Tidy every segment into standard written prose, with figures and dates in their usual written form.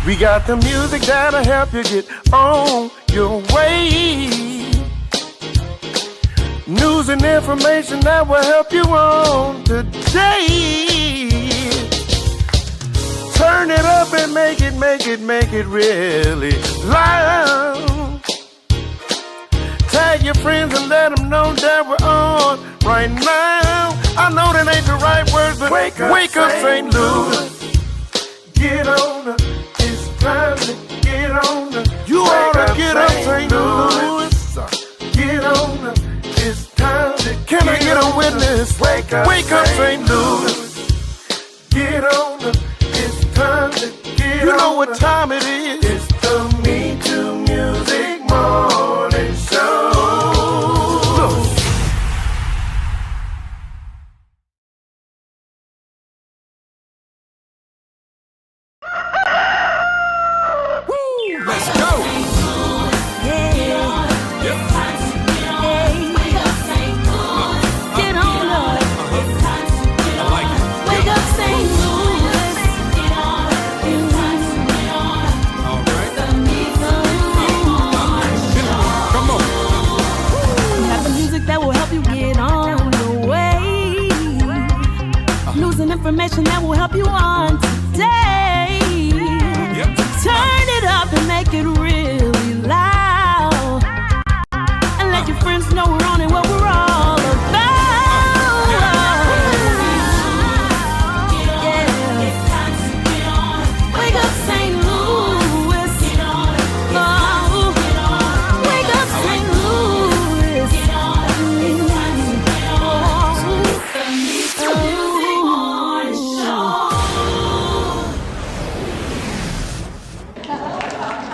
We got the music that'll help you get on your way. News and information that will help you on today. Turn it up and make it really loud. Tag your friends and let them know that we're on right now. I know that ain't the right words, but wake up St. Louis. Get on up, it's time to get on up. You ought to get up St. Louis. Get on up, it's time to get on up. Can I get a witness? Wake up St. Louis. Get on up, it's time to get on up. You know what time it is? It's the MeTooMusic Morning Show. Let's go. Yeah. Yep. Get on up. I like it. Wake up, St. Louis. All right. Come on. We have the music that will help you get on your way. News and information that will help you on today. Yep. Turn it up and make it really loud. And let your friends know we're on it, what we're all about. Yeah. Wake up, St. Louis. Oh. Wake up, St. Louis.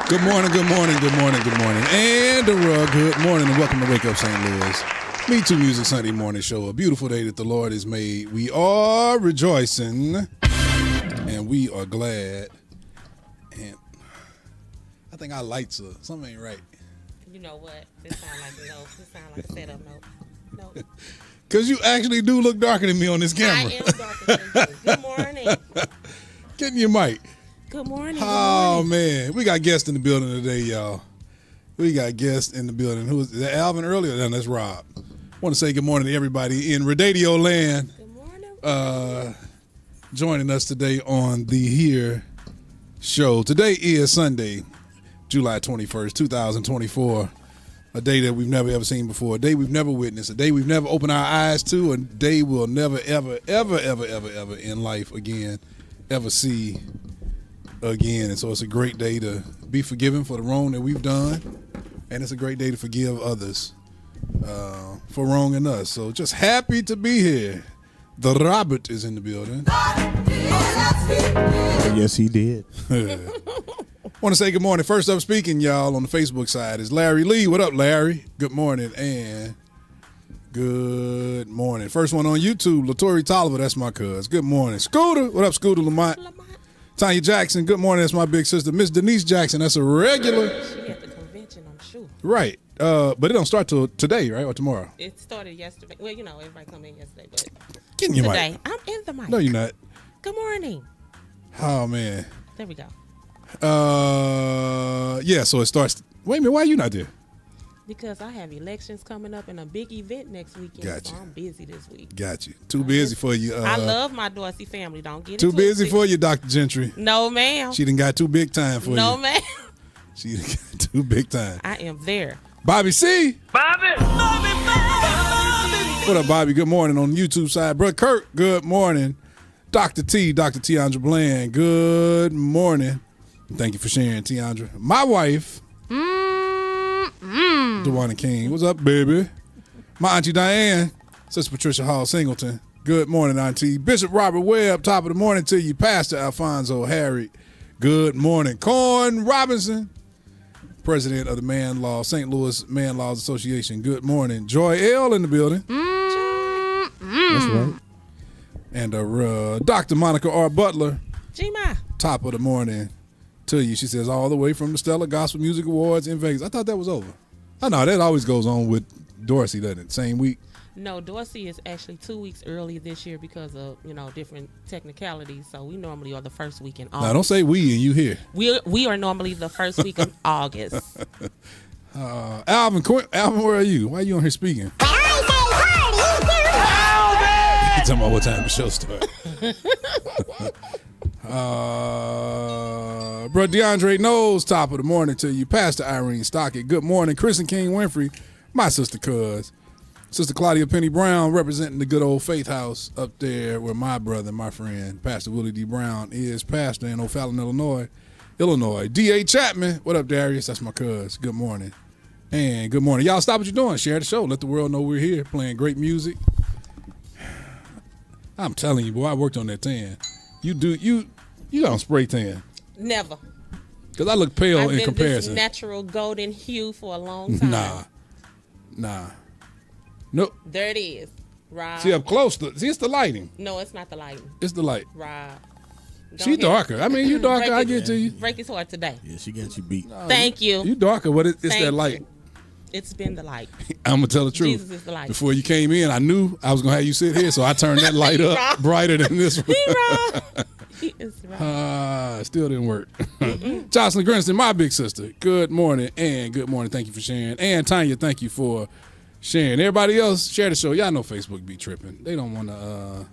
Good morning, good morning, good morning, good morning. And good morning and welcome to Wake Up St. Louis. MeTooMusic Sunday morning show. A beautiful day that the Lord has made. We are rejoicing and we are glad. And I think our lights are, something ain't right. You know what? This sound like a setup note. No. Because you actually do look darker than me on this camera. I am darker than you. Good morning. Get in your mic. Good morning. Oh, man. We got guests in the building today, y'all. We got guests in the building. Who is that? Alvin earlier? No, that's Rob. I want to say good morning to everybody in Radio Land. Good morning. Joining us today on the Here Show. Today is Sunday, July 21st, 2024. A day that we've never, ever seen before. A day we've never witnessed. A day we've never opened our eyes to. A day we'll never, ever, ever, ever, ever, ever in life again, ever see again. And so it's a great day to be forgiven for the wrong that we've done, and it's a great day to forgive others for wronging us. So just happy to be here. The Robert is in the building. Yes, he did. Want to say good morning. First up speaking, y'all, on the Facebook side is Larry Lee. What up, Larry? Good morning and good morning. First one on YouTube, Latori Tolliver. That's my cuz. Good morning. Scooter. What up, Scooter Lamont? Tanya Jackson, good morning. That's my big sister. Miss Denise Jackson, that's a regular. She at the convention, I'm sure. Right. But it don't start till today, right? Or tomorrow? It started yesterday. Well, you know, everybody come in yesterday, but Get in your today, mic. I'm in the mic. No, you're not. Good morning. Oh, man. There we go. Yeah, so it starts. Wait a minute, why are you not there? Because I have elections coming up and a big event next weekend, Gotcha. so I'm busy this week. Got you. Too busy for you. I love my Dorsey family. Don't get it Too busy twisted. for you, Dr. Gentry. No, ma'am. She done got too big time for you. No, ma'am. She done got too big time. I am there. Bobby C. Bobby! What up, Bobby? Good morning on the YouTube side. Brother Kirk, good morning. Dr. Tiandra Bland, good morning. Thank you for sharing, Tiandra. My wife, DeWanna King. What's up, baby? My auntie Diane, Sister Patricia Hall Singleton. Good morning, auntie. Bishop Robert Webb, top of the morning to you. Pastor Alfonso Harry, good morning. Corn Robinson, president of the St. Louis Man Laws Association. Good morning. Joy L in the building. That's right. And Dr. Monica R. Butler, G-Ma. top of the morning to you. She says, all the way from the Stellar Gospel Music Awards in Vegas. I thought that was over. I know that always goes on with Dorsey, doesn't it? Same week. No, Dorsey is actually 2 weeks early this year because of, different technicalities. So we normally are the first week in August. Now, don't say we and you here. We are normally the first week of August. Alvin, where are you? Why are you on here speaking? You talking about what time the show starts. Bro, DeAndre knows, top of the morning to you. Pastor Irene Stockett, good morning. Chris and King Winfrey, my sister cuz. Sister Claudia Penny Brown, representing the good old Faith House up there where my brother, my friend, Pastor Willie D. Brown, is pastor in O'Fallon, Illinois. D.A. Chapman, what up, Darius? That's my cuz. Good morning. And good morning. Y'all stop what you're doing. Share the show. Let the world know we're here playing great music. I'm telling you, boy, I worked on that tan. You don't spray tan. Never. Because I look pale I've in been comparison. this natural golden hue for a long time. Nah. Nope. There it is. Rob. See up close. It's the lighting. No, it's not the lighting. It's the light. Rob. She darker. I mean, you darker. I get to you. Break his heart today. Yeah, she got you beat. Thank you. You darker, but it's Thank that light. you. It's been the light. I'm going to tell the truth. Jesus is the light. Before you came in, I knew I was going to have you sit here, so I turned that light up brighter than this one. He is right. Still didn't work. Jocelyn Grinston, my big sister. Good morning, and good morning. Thank you for sharing. And Tanya, thank you for sharing. Everybody else, share the show. Y'all know Facebook be tripping. They don't want to,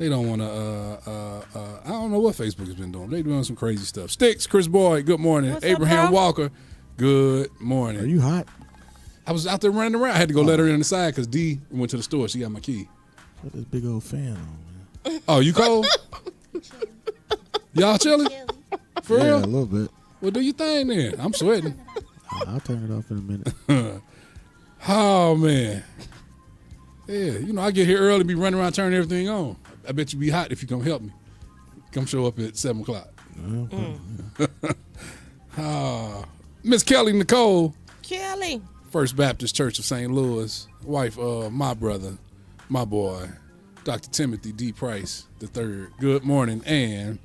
I don't know what Facebook has been doing. They doing some crazy stuff. Sticks, Chris Boyd, good morning. What's up, Abraham bro? Walker, good morning. Are you hot? I was out there running around. I had to go let her in the side because D went to the store. She got my key. Put this big old fan on, man. Oh, you cold? Y'all chilling? For Yeah, real? a little bit. Well, do your thing then. I'm sweating. I'll turn it off in a minute. Oh, man. Yeah, I get here early, be running around, turning everything on. I bet you be hot if you come help me. Come show up at 7 o'clock. Miss Kelly Nicole, Kelly. First Baptist Church of St. Louis, wife of my brother, my boy, Dr. Timothy D. Price III. Good morning, and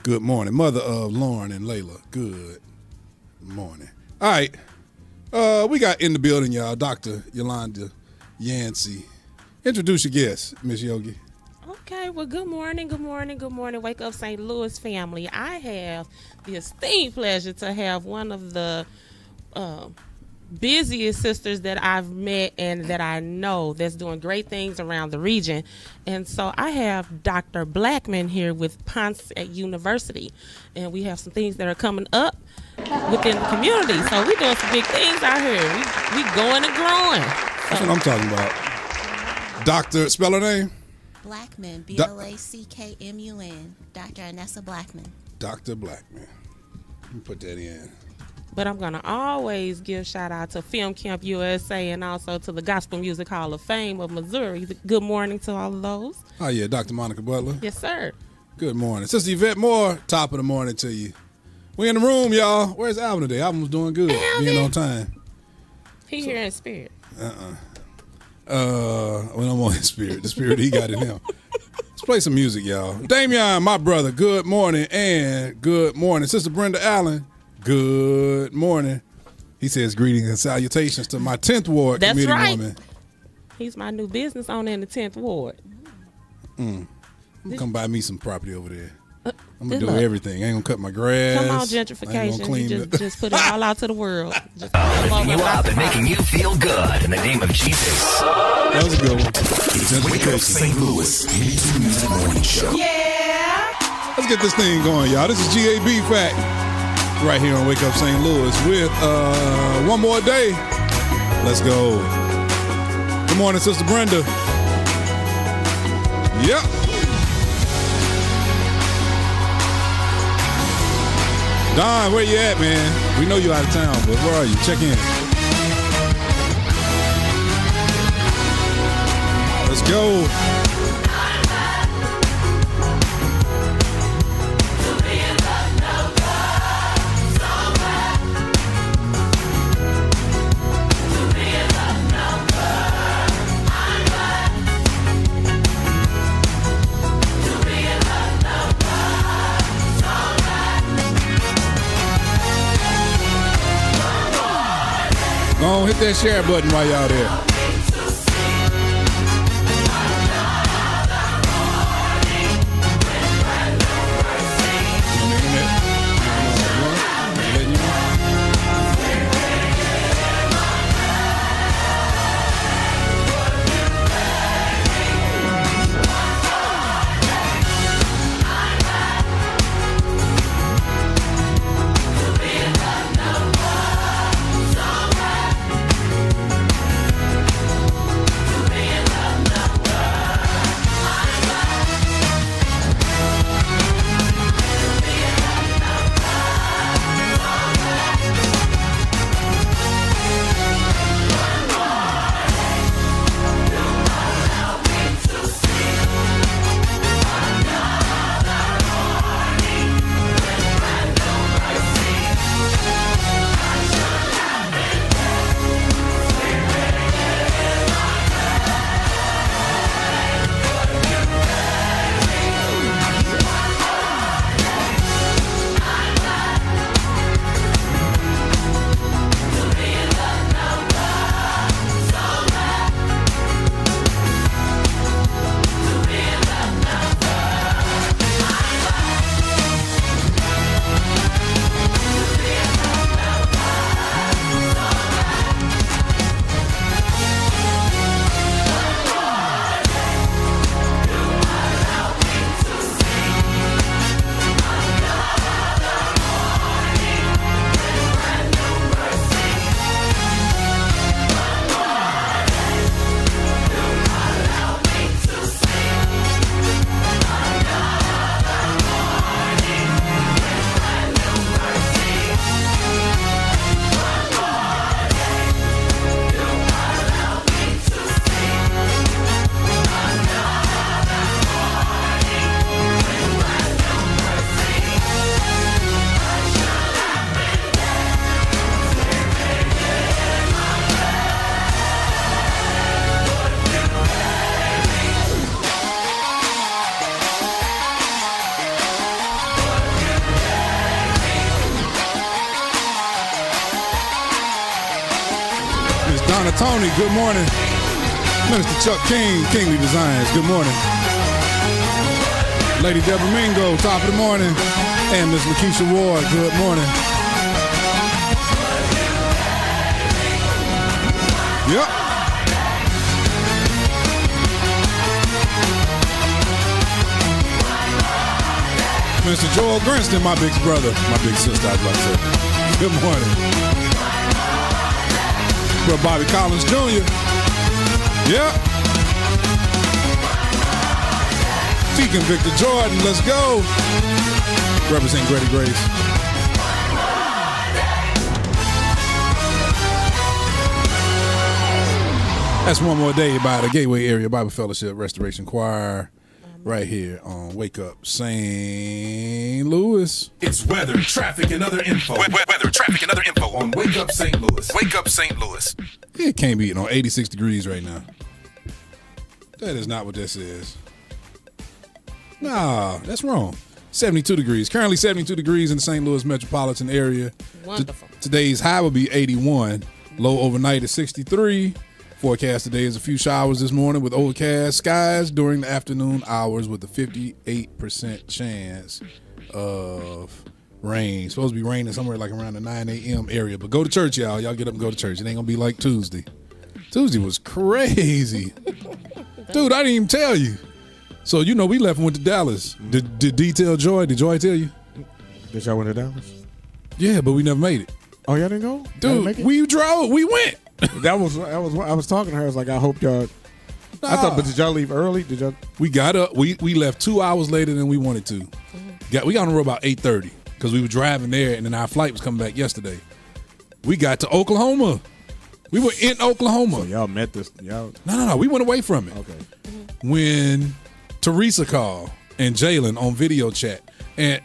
good morning. Mother of Lauren and Layla. Good morning. All right. We got in the building, y'all, Dr. Yolanda Yancey. Introduce your guest, Miss Yogi. Okay, well, good morning. Wake up, St. Louis family. I have the esteemed pleasure to have one of the busiest sisters that I've met and that I know that's doing great things around the region. And so I have Dr. Blackman here with Ponce University. And we have some things that are coming up within the community. So we're doing some big things out here. We going and growing. That's what I'm talking about. Doctor, spell her name? Blackman, Blackmun, Dr. Anessa Blackman. Dr. Blackman. Let me put that in. But I'm going to always give shout out to Film Camp USA and also to the Gospel Music Hall of Fame of Missouri. Good morning to all of those. Oh, yeah, Dr. Monica Butler. Yes, sir. Good morning. Sister Yvette Moore, top of the morning to you. We in the room, y'all. Where's Alvin today? Alvin was doing good. Being on time. He here in spirit. When I'm on his spirit, the spirit he got in him. Let's play some music, y'all. Damian, my brother, good morning, and good morning. Sister Brenda Allen, good morning. He says greetings and salutations to my 10th Ward That's committee right. woman. He's my new business owner in the 10th Ward. I'm gonna come buy me some property over there. I'm gonna good do luck. everything. I ain't gonna cut my grass. Come on, I ain't gonna gentrification. clean You it. just put it all out to the world. Just Lifting you up and making you feel good in the name of Jesus. That was a good one. Wake up St. Louis, MeTooMusic Morning Show. Let's get this thing going, y'all. This is GAB Fact right here on Wake Up St. Louis with one more day. Let's go. Good morning, Sister Brenda. Yep. Don, where you at, man? We know you out of town, but where are you? Check in. Let's go. Go on, hit that share button while y'all there. Donna Tony, good morning. Minister Chuck King, Kingly Designs, good morning. Lady Deborah Mingo, top of the morning. And Miss Lakeisha Ward, good morning. Yep. Mr. Joel Grinston, my big brother, my big sister, I was about to say. Good morning. Bro, Bobby Collins Jr. Yep. Deacon Victor Jordan, let's go. Represent Grady Grace. That's one more day by the Gateway Area Bible Fellowship Restoration Choir. Right here on Wake Up St. Louis. It's weather, traffic, and other info. Weather, traffic, and other info on Wake Up St. Louis. Wake Up St. Louis. It can't be on 86 degrees right now. That is not what this is. Nah, that's wrong. 72 degrees. Currently 72 degrees in the St. Louis metropolitan area. Wonderful. Today's high will be 81. Low overnight is 63. Forecast today is a few showers this morning with overcast skies during the afternoon hours with a 58% chance of rain. Supposed to be raining somewhere like around the 9 a.m. area. But go to church, y'all. Y'all get up and go to church. It ain't going to be like Tuesday. Tuesday was crazy. Dude, I didn't even tell you. So, you know, we left and went to Dallas. Did D tell Joy? Did Joy tell you? Did y'all went to Dallas? Yeah, but we never made it. Oh, y'all didn't go? Y'all Dude, didn't make it? we drove. We went. I was talking to her. I was like, I hope y'all. I thought, but did y'all leave early? Did y'all? We got up. We left 2 hours later than we wanted to. We got on the road about 8:30 because we were driving there, and then our flight was coming back yesterday. We got to Oklahoma. We were in Oklahoma. So y'all met this? Y'all? No. We went away from it. Okay. When Teresa called and Jalen on video chat, and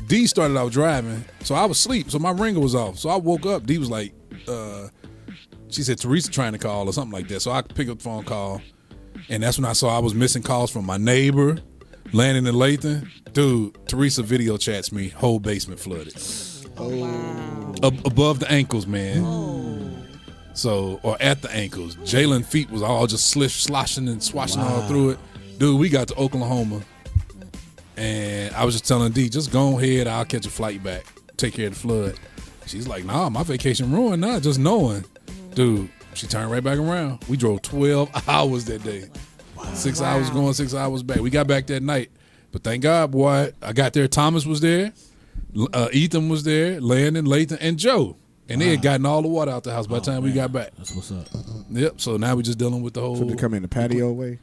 D started out driving, so I was asleep, so my ringer was off. So I woke up. D was like, she said Teresa trying to call or something like that. So I picked up the phone call, and that's when I saw I was missing calls from my neighbor, Landon and Lathan. Dude, Teresa video chats me, whole basement flooded. Oh, wow. Above the ankles, man. So, or at the ankles. Jalen feet was all just sloshing and swashing all through it. Dude, we got to Oklahoma, and I was just telling D, just go ahead, I'll catch a flight back, take care of the flood. She's like, nah, my vacation ruined now, just knowing. Dude, she turned right back around. We drove 12 hours that day. 6 hours going, 6 hours back. We got back that night. But thank God, boy, I got there. Thomas was there. Ethan was there. Landon, Lathan, and Joe. And they had gotten all the water out the house by the time we got back. That's what's up. Yep, so now we're just dealing with the whole. So they come in the patio way?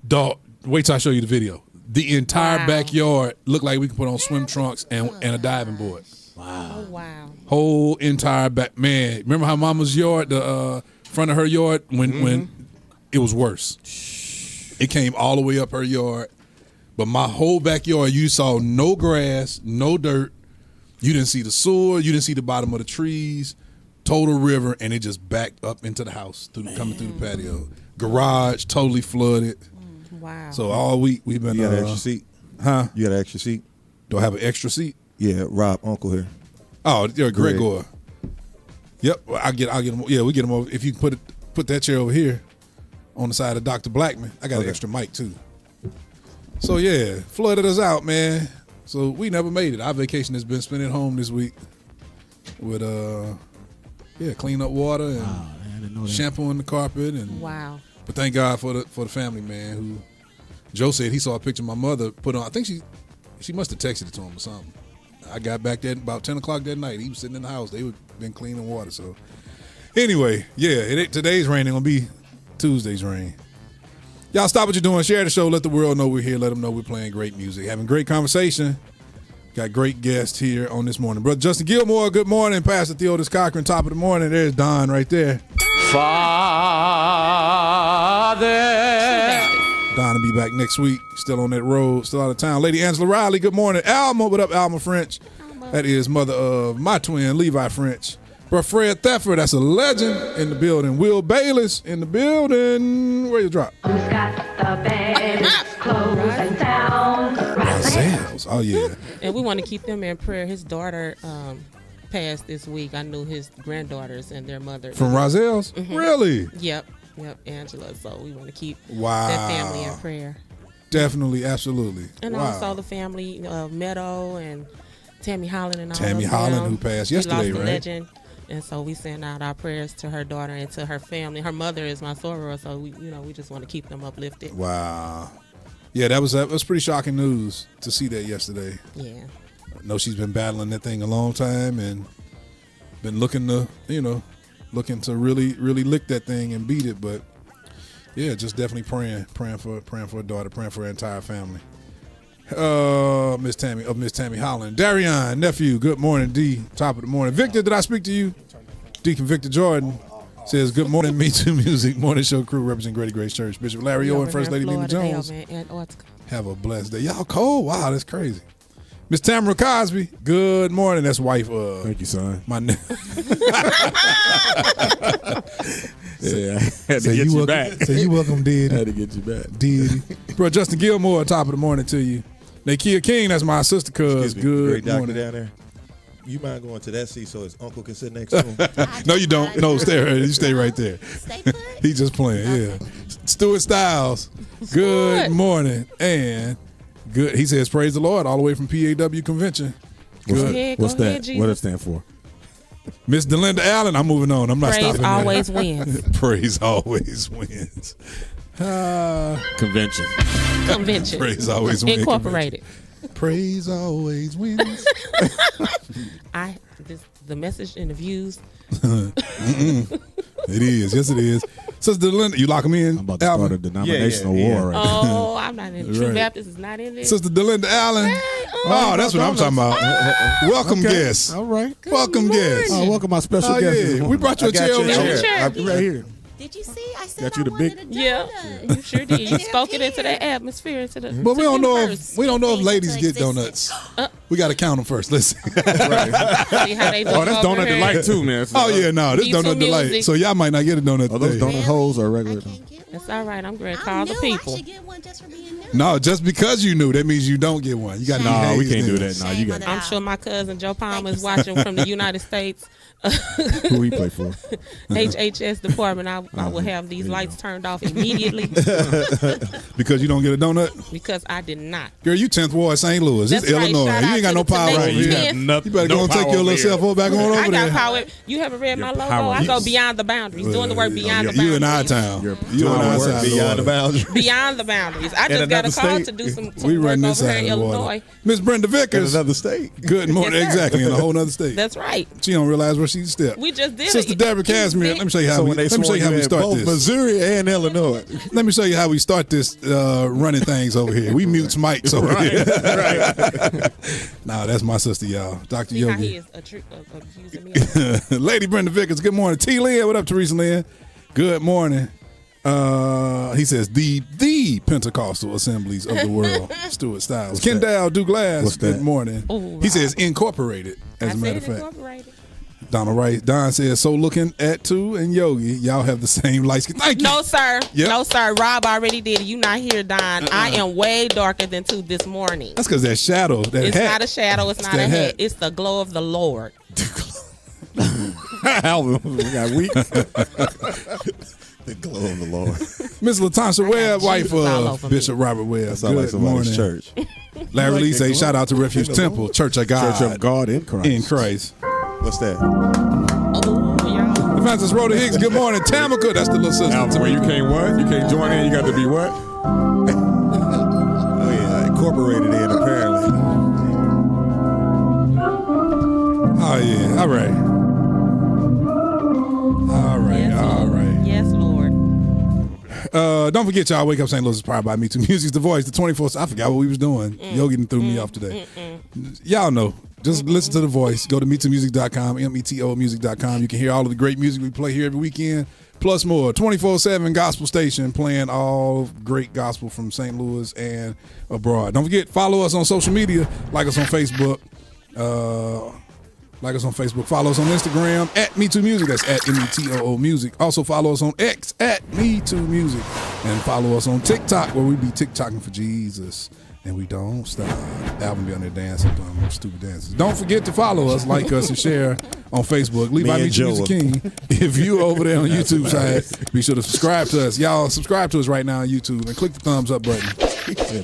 Dog, wait till I show you the video. The entire backyard looked like we could put on swim trunks and a diving board. Wow. Oh, wow. Whole entire back, man. Remember how Mama's yard, the front of her yard, when it was worse. It came all the way up her yard, but my whole backyard, you saw no grass, no dirt. You didn't see the sewer, you didn't see the bottom of the trees. Total river, and it just backed up into the house coming through the patio. Garage totally flooded. Wow. So all week we've been. You got an extra seat? Huh? You got an extra seat? Do I have an extra seat? Yeah, Rob, uncle here. Oh, yeah, Gregor. Yep, I'll get him. Yeah, we get him over. If you put that chair over here on the side of Dr. Blackman, I got an extra mic too. So yeah, flooded us out, man. So we never made it. Our vacation has been spent at home this week with clean up water and I didn't know that. shampooing the carpet and. Wow. But thank God for the family, man. Who Joe said he saw a picture my mother put on. I think she must have texted it to him or something. I got back there about 10 o'clock that night. He was sitting in the house. They would been cleaning water. So anyway, yeah, today's rain ain't gonna be Tuesday's rain. Y'all stop what you're doing. Share the show. Let the world know we're here. Let them know we're playing great music. Having great conversation. Got great guests here on this morning. Brother Justin Gilmore, good morning. Pastor Theodis Cochran, top of the morning. There's Don right there. Father. Don will be back next week. Still on that road. Still out of town. Lady Angela Riley, good morning. Alma, what up, Alma French? That is mother of my twin, Levi French. Bro, Fred Theffer, that's a legend in the building. Will Bayless in the building. Where you drop? Who's got the best clothes in town? Razels. Oh, yeah. And we want to keep them in prayer. His daughter passed this week. I knew his granddaughters and their mother. From Rozelle's? Really? Yep, Angela. So we want to keep Wow. that family in prayer. Definitely, absolutely. And wow. also the family of Meadow and Tammy Holland and all Tammy of Holland, them. who passed We yesterday, lost a right? legend. And so we send out our prayers to her daughter and to her family. Her mother is my soror, so we just want to keep them uplifted. Wow. Yeah, that was pretty shocking news to see that yesterday. Yeah. I know she's been battling that thing a long time and been looking to really, really lick that thing and beat it. But yeah, just definitely praying for her daughter, praying for her entire family. Miss Tammy Holland. Darion, nephew, good morning, D. Top of the morning. Victor, did I speak to you? Deacon Victor Jordan says, good morning, MeTooMusic morning show crew representing Grady Grace Church. Bishop Larry O and First Lady Mimi Jones. Have a blessed day. Y'all cold? Wow, that's crazy. Miss Tamara Cosby, good morning. That's wife. Thank you, son. My name. Yeah, I had to get you back. So you welcome, Diddy. I had to get you back. Diddy. Bro, Justin Gilmore, top of the morning to you. Nakia King, that's my sister, cuz. Good Great morning. doctor down there. You mind going to that seat so his uncle can sit next to him? No, you don't. No, stay. You stay right there. Stay put. He just playing. Yeah. Stuart Styles. Good morning and good. He says, "Praise the Lord," all the way from PAW Convention. Good. What's Go that? ahead, Jesus. What does it stand for? Miss Delinda Allen. I'm moving on. I'm not Praise stopping there. always wins. Praise always wins. Convention. Convention. Praise always wins. Incorporated. Praise always wins. The message and the views. It is. Yes, it is. Sister Delinda, you lock him in? I'm about to start a denominational war right now. Oh, I'm not in. True Right. Baptist is not in there. Sister Delinda Allen. Oh, that's what I'm talking about. Welcome guests. All right. Welcome guests. Oh, welcome my special Oh, guest. this yeah. morning. We brought you a chair over here. Right here. Did you see? I said Got you I the wanted big- a Yeah, donut. you sure did. You And it spoke it into appeared. the atmosphere, into the. But we to don't know universe. if ladies Into get donuts. existence. We got to count them first. Listen. See how they do Oh, that's over donut here. delight too, man. Oh yeah, no, this donut delight. MeTooMusic. So y'all might not get a donut Are those today. donut holes or I regular? can't get one. It's all right. I'm going to call I'm the new. people. I should get one just for being new. No, just because you knew, that means you don't get one. You got to No, we can't do this. that. No, you Shame got on it. the I'm sure my cousin Joe Palmer is watching from the United States Who we play for? HHS department. I will have these lights turned off immediately Because you don't get a donut. because I did not. Girl, you 10th Ward, St. Louis. That's It's right. Illinois. Shout You out ain't got to no the power over Tenacious here. Men. You better go and take your little cell phone back on over I got there. power. You haven't read my You're logo. I go powerless. beyond the boundaries. Doing the work beyond the boundaries. You in our town. You're You in our power side of the Beyond the water. boundaries. Beyond the boundaries. I just got a another call state. to do some We work run this over here side in of the water. Illinois. Miss Brenda In Vickers. another state. Good morning. Yes, sir. Exactly. In a whole other state. That's right. She don't realize where she stepped. We just did Sister it. Deborah Casimir, let me show you how So we when they let me show sworn you how you we in start both this. Missouri and Illinois. Let me show you how we start this running things over here. We mute mics over here. Nah, that's my sister, y'all. Dr. See how he Yogi. is accusing me of Lady Brenda Vickers, good morning. T. Lynn, what up, Teresa Lynn? Good morning. He says the Pentecostal assemblies of the world. Stuart Styles. Kendall Douglas, What's good that? morning. Ooh, He says incorporated, as I a matter of said fact. incorporated. Donald Rice. Don says, so looking at Tu and Yogi, y'all have the same light skin. Thank you. No, sir. Yep. No, sir. Rob already did it. You not here, Don. I am way darker than two this morning. That's because that shadow, that It's hat. not a shadow. It's not a that hat. hat. It's the glow of the Lord. Alvin, we got weak. The glow of the Lord. Miss Latasha Webb, wife Jesus all of over Bishop me. Robert Webb. That sounds like Good somebody's morning. church. Larry Like Lee that say, glow. shout out to Refuge Temple, Church of God. Church of God in Christ. In Christ. What's that? Oh, y'all. Francis Rhoda Hicks, good morning. Tamika, that's the little sister. Alvin, when you can't what? You can't join in. You got to be what? Oh yeah, incorporated in apparently. Oh, yeah. All right. All right. Yes, All Lord. right. Yes, Lord. Don't forget, y'all, Wake Up St. Louis is powered by MeTooMusic's The Voice, the 24th. I forgot what we was doing. Yogi done threw me off today. Y'all know. Just listen to The Voice. Go to MeTooMusic.com, METOmusic.com. You can hear all of the great music we play here every weekend, plus more. 24/7 gospel station playing all great gospel from St. Louis and abroad. Don't forget, follow us on social media. Like us on Facebook. Like us on Facebook. Follow us on Instagram at MeTooMusic. That's at METOO Music. Also follow us on X at MeTooMusic. And follow us on TikTok where we be TikToking for Jesus. And we don't stop. Alvin be on there dancing, doing stupid dances. Don't forget to follow us, like us, and share on Facebook. Levi MeTooMusic King. If you over there on YouTube side, be sure to subscribe to us. Y'all subscribe to us right now on YouTube and click the thumbs up button.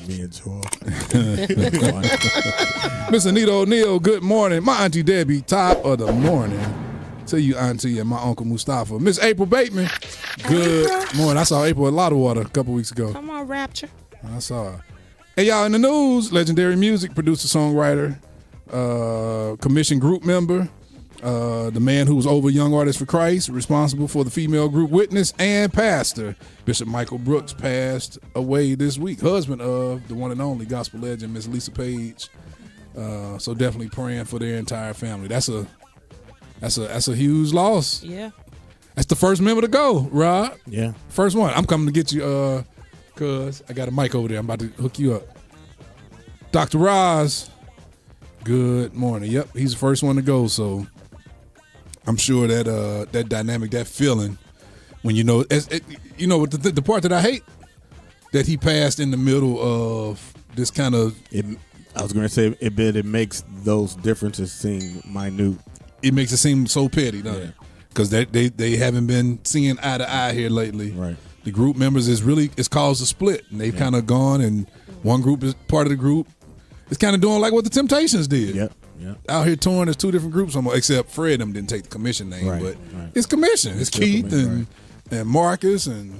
Me and Joel. Miss Anita O'Neill, good morning. My Auntie Debbie, top of the morning. To you, Auntie, and my Uncle Mustafa. Miss April Bateman, good morning. I saw April at Lot of Water a couple weeks ago. Come on, Rapture. I saw her. Hey, y'all, in the news, legendary music producer, songwriter, commission group member, the man who was over Young Artists for Christ, responsible for the female group Witness, and pastor, Bishop Michael Brooks, passed away this week. Husband of the one and only gospel legend, Miss Lisa Page. So definitely praying for their entire family. That's a huge loss. Yeah. That's the first member to go, Rob. Yeah. First one. I'm coming to get you, cuz I got a mic over there. I'm about to hook you up. Dr. Roz, good morning. Yep, he's the first one to go. So I'm sure that that dynamic, that feeling, when you know, the part that I hate, that he passed in the middle of this kind of. I was going to say it makes those differences seem minute. It makes it seem so petty, doesn't it? Because they haven't been seeing eye to eye here lately. Right. The group members it's caused a split, and they've kind of gone, and one group is part of the group. It's kind of doing like what the Temptations did. Yep. Out here touring, there's two different groups, except Fred them didn't take the commission name, but it's commission. It's Keith and Marcus and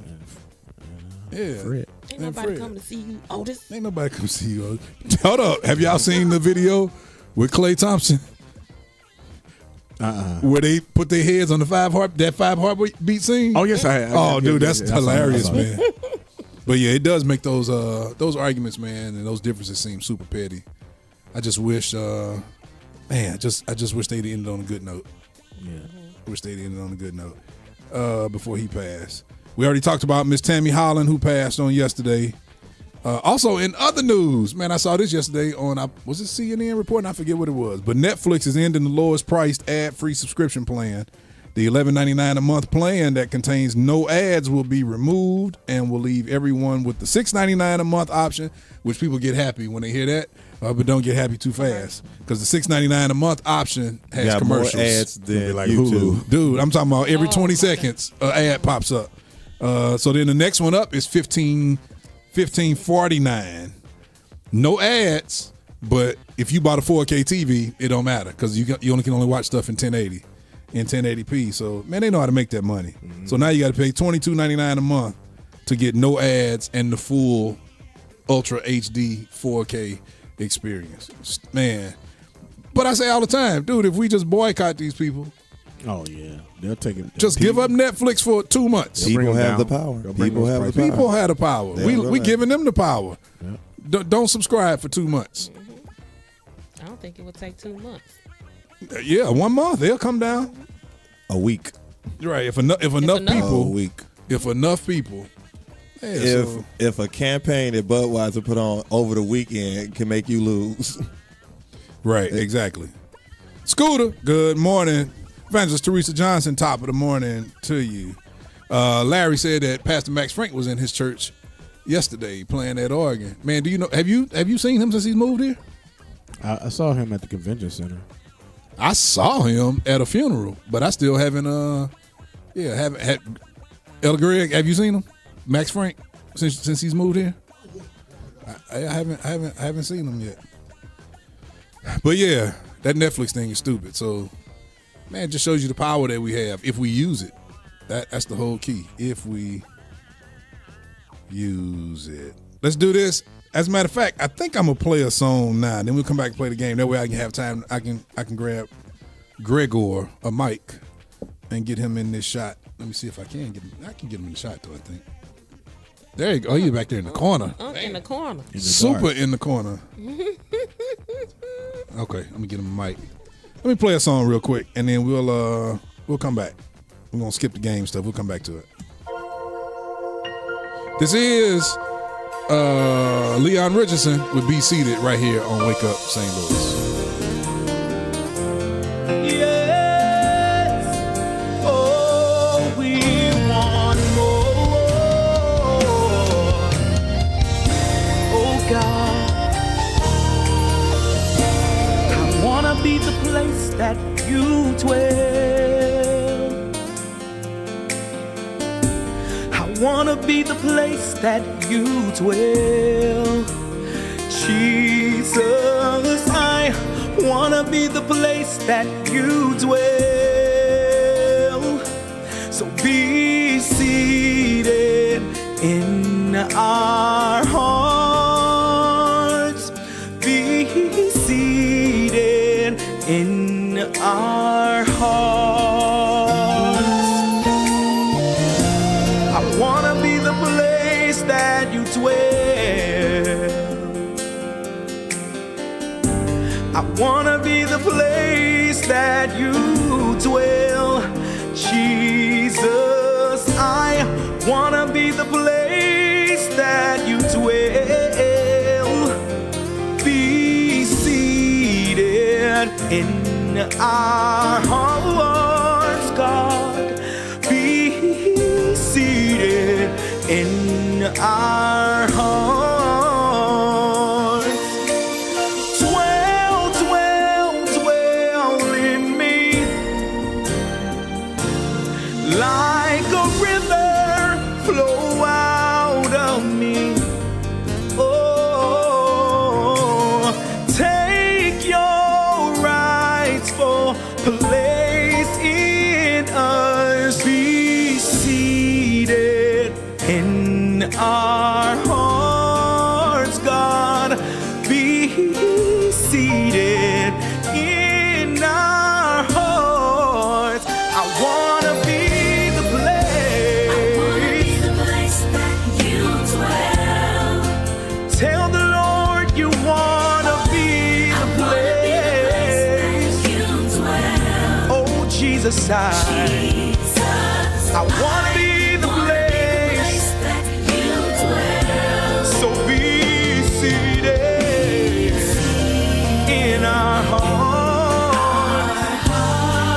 Fred. Ain't nobody come to see you, Otis. Ain't nobody come to see you, Otis. Hold up. Have y'all seen the video with Klay Thompson? Where they put their heads on the five heartbeat scene? Oh yes, I have. Oh, dude, that's hilarious, man. But yeah, it does make those arguments, man, and those differences seem super petty. I just wish, I just wish they'd ended on a good note. Yeah, wish they'd ended on a good note before he passed. We already talked about Miss Tammy Holland, who passed on yesterday. Also, in other news, man, I saw this yesterday on, was it CNN reporting? I forget what it was. But Netflix is ending the lowest priced ad-free subscription plan. The $11.99 a month plan that contains no ads will be removed and will leave everyone with the $6.99 a month option, which people get happy when they hear that, but don't get happy too fast. Because the $6.99 a month option has commercials. More ads than like YouTube. Hulu. Dude, I'm talking about every 20 seconds an ad pops up. So then the next one up is $15.49. No ads, but if you bought a 4K TV, it don't matter because you can only watch stuff in 1080 in 1080p. So man, they know how to make that money. Mm-hmm. So now you got to pay $22.99 a month to get no ads and the full Ultra HD 4K experience, man. But I say all the time, dude, if we just boycott these people. Oh yeah, they'll take it. Just give up Netflix for 2 months. People have the power. People have the power. People have the power. We giving them the power. Yep. Don't subscribe for 2 months. I don't think it would take 2 months. Yeah, 1 month they'll come down. A week. Right. If enough people. A week. If enough people. Yeah, if a campaign that Budweiser put on over the weekend can make you lose. Right. Exactly. Scooter. Good morning. Evangelist Teresa Johnson, top of the morning to you. Larry said that Pastor Max Frank was in his church yesterday playing that organ. Man, do you know? Have you seen him since he's moved here? I saw him at the convention center. I saw him at a funeral, but I still haven't. Haven't had. Elder Greg, have you seen him, Max Frank, since he's moved here? I haven't seen him yet. But yeah, that Netflix thing is stupid. So. Man, it just shows you the power that we have if we use it. That's the whole key. If we use it. Let's do this. As a matter of fact, I think I'm gonna play a song now. Then we'll come back and play the game. That way I can have time. I can grab Gregor a mic and get him in this shot. Let me see if I can get him. I can get him in the shot though, I think. There you go. Oh, you're back there in the corner. In the corner. Super in the corner. Okay, let me get him a mic. Let me play a song real quick, and then we'll come back. We're gonna skip the game stuff. We'll come back to it. This is Leon Richardson with "Be Seated" right here on Wake Up St. Louis. Yes, oh, we want more. Oh God, the place that you dwell. I wanna be the place that you dwell. Jesus, I wanna be the place that you dwell. So be seated in our hearts. Be seated in our hearts. I wanna be the place that you dwell. I wanna be the place that you dwell. Jesus, I wanna be the place that you dwell. Be seated in our hearts, God. Be seated in our hearts. Dwell, dwell, dwell in me like a river flow out of me. Oh, take your rightful place in us. Be seated in our hearts, God. Be seated in our hearts. I wanna be the place that you dwell. Tell the Lord you wanna be the place that you dwell. Oh Jesus, I wanna be the place that you dwell. So be seated in our hearts.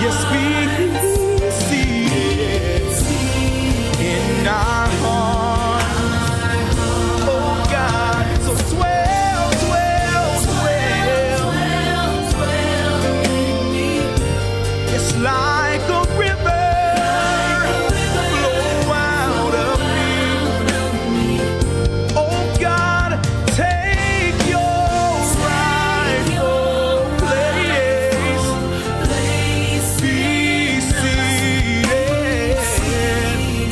Yes, be seated in our hearts. Oh God, so dwell, dwell, dwell. It's like a river flow out of me. Oh God, take your rightful place. Be seated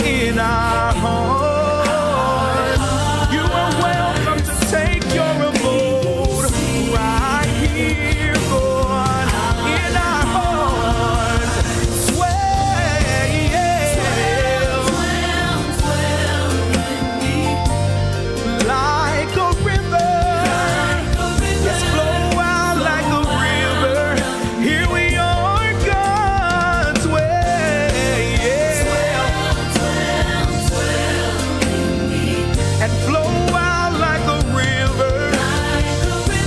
in our hearts. You are welcome to take your abode right here, Lord, in our hearts. Like a river, yes, flow out like a river. Here we are, God's way, and flow out like a river.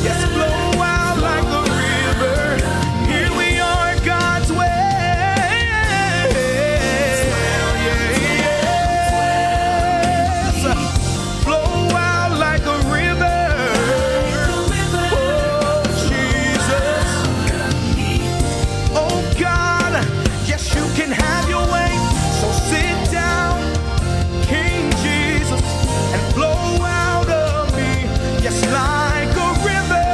Yes, flow out like a river. Here we are, God's way. Yes, flow out like a river. Oh, Jesus. Oh, God. Yes, you can have your way. So sit down, King Jesus, and flow out of me. Yes, like a river.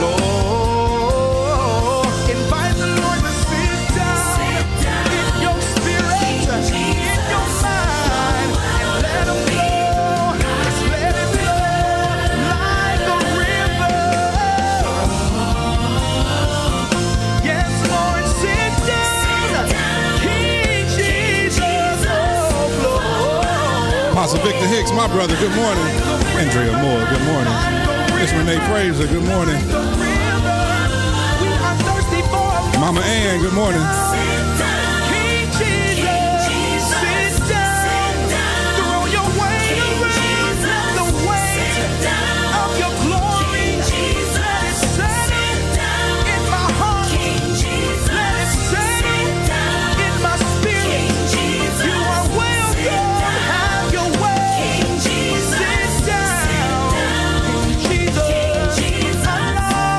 Lord, invite the Lord to sit down in your spirit, in your mind, and let him flow. Yes, let it flow like a river. Yes, Lord, sit down, King Jesus, oh, flow. Apostle Victor Hicks, my brother, good morning. Andrea Moore, good morning. Miss Renee Fraser, good morning. We are thirsty for a Mama Ann, good morning. King Jesus, sit down, throw your weight around, the weight of your glory. Let it settle in my heart, let it settle in my spirit. You are welcome, have your way. Sit down, Jesus, allow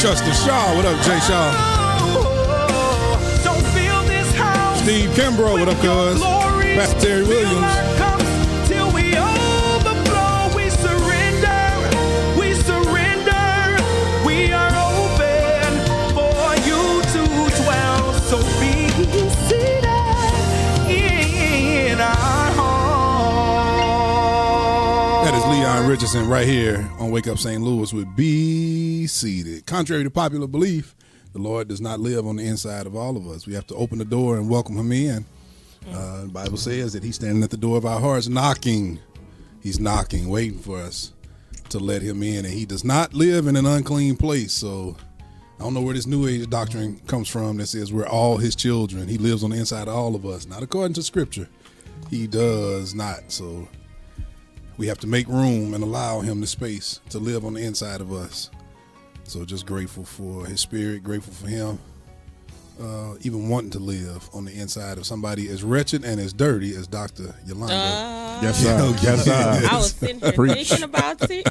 Custer Shaw. What up, Jay Shaw? Don't feel this house. Steve Kimbrough. What up, cuz? Pastor Terry Williams. Till we overflow, we surrender. We surrender. We are open for you to dwell. So be seated in our heart. That is Leon Richardson right here on Wake Up St. Louis with Be Seated. Contrary to popular belief, the Lord does not live on the inside of all of us. We have to open the door and welcome him in. The Bible says that he's standing at the door of our hearts knocking. He's knocking, waiting for us to let him in. And he does not live in an unclean place. So I don't know where this New Age doctrine comes from that says we're all his children. He lives on the inside of all of us. Not according to Scripture. He does not. So we have to make room and allow him the space to live on the inside of us. So just grateful for his spirit, grateful for him. Even wanting to live on the inside of somebody as wretched and as dirty as Dr. Yolanda. Yes, sir. Yes, sir. I was sitting here thinking about it.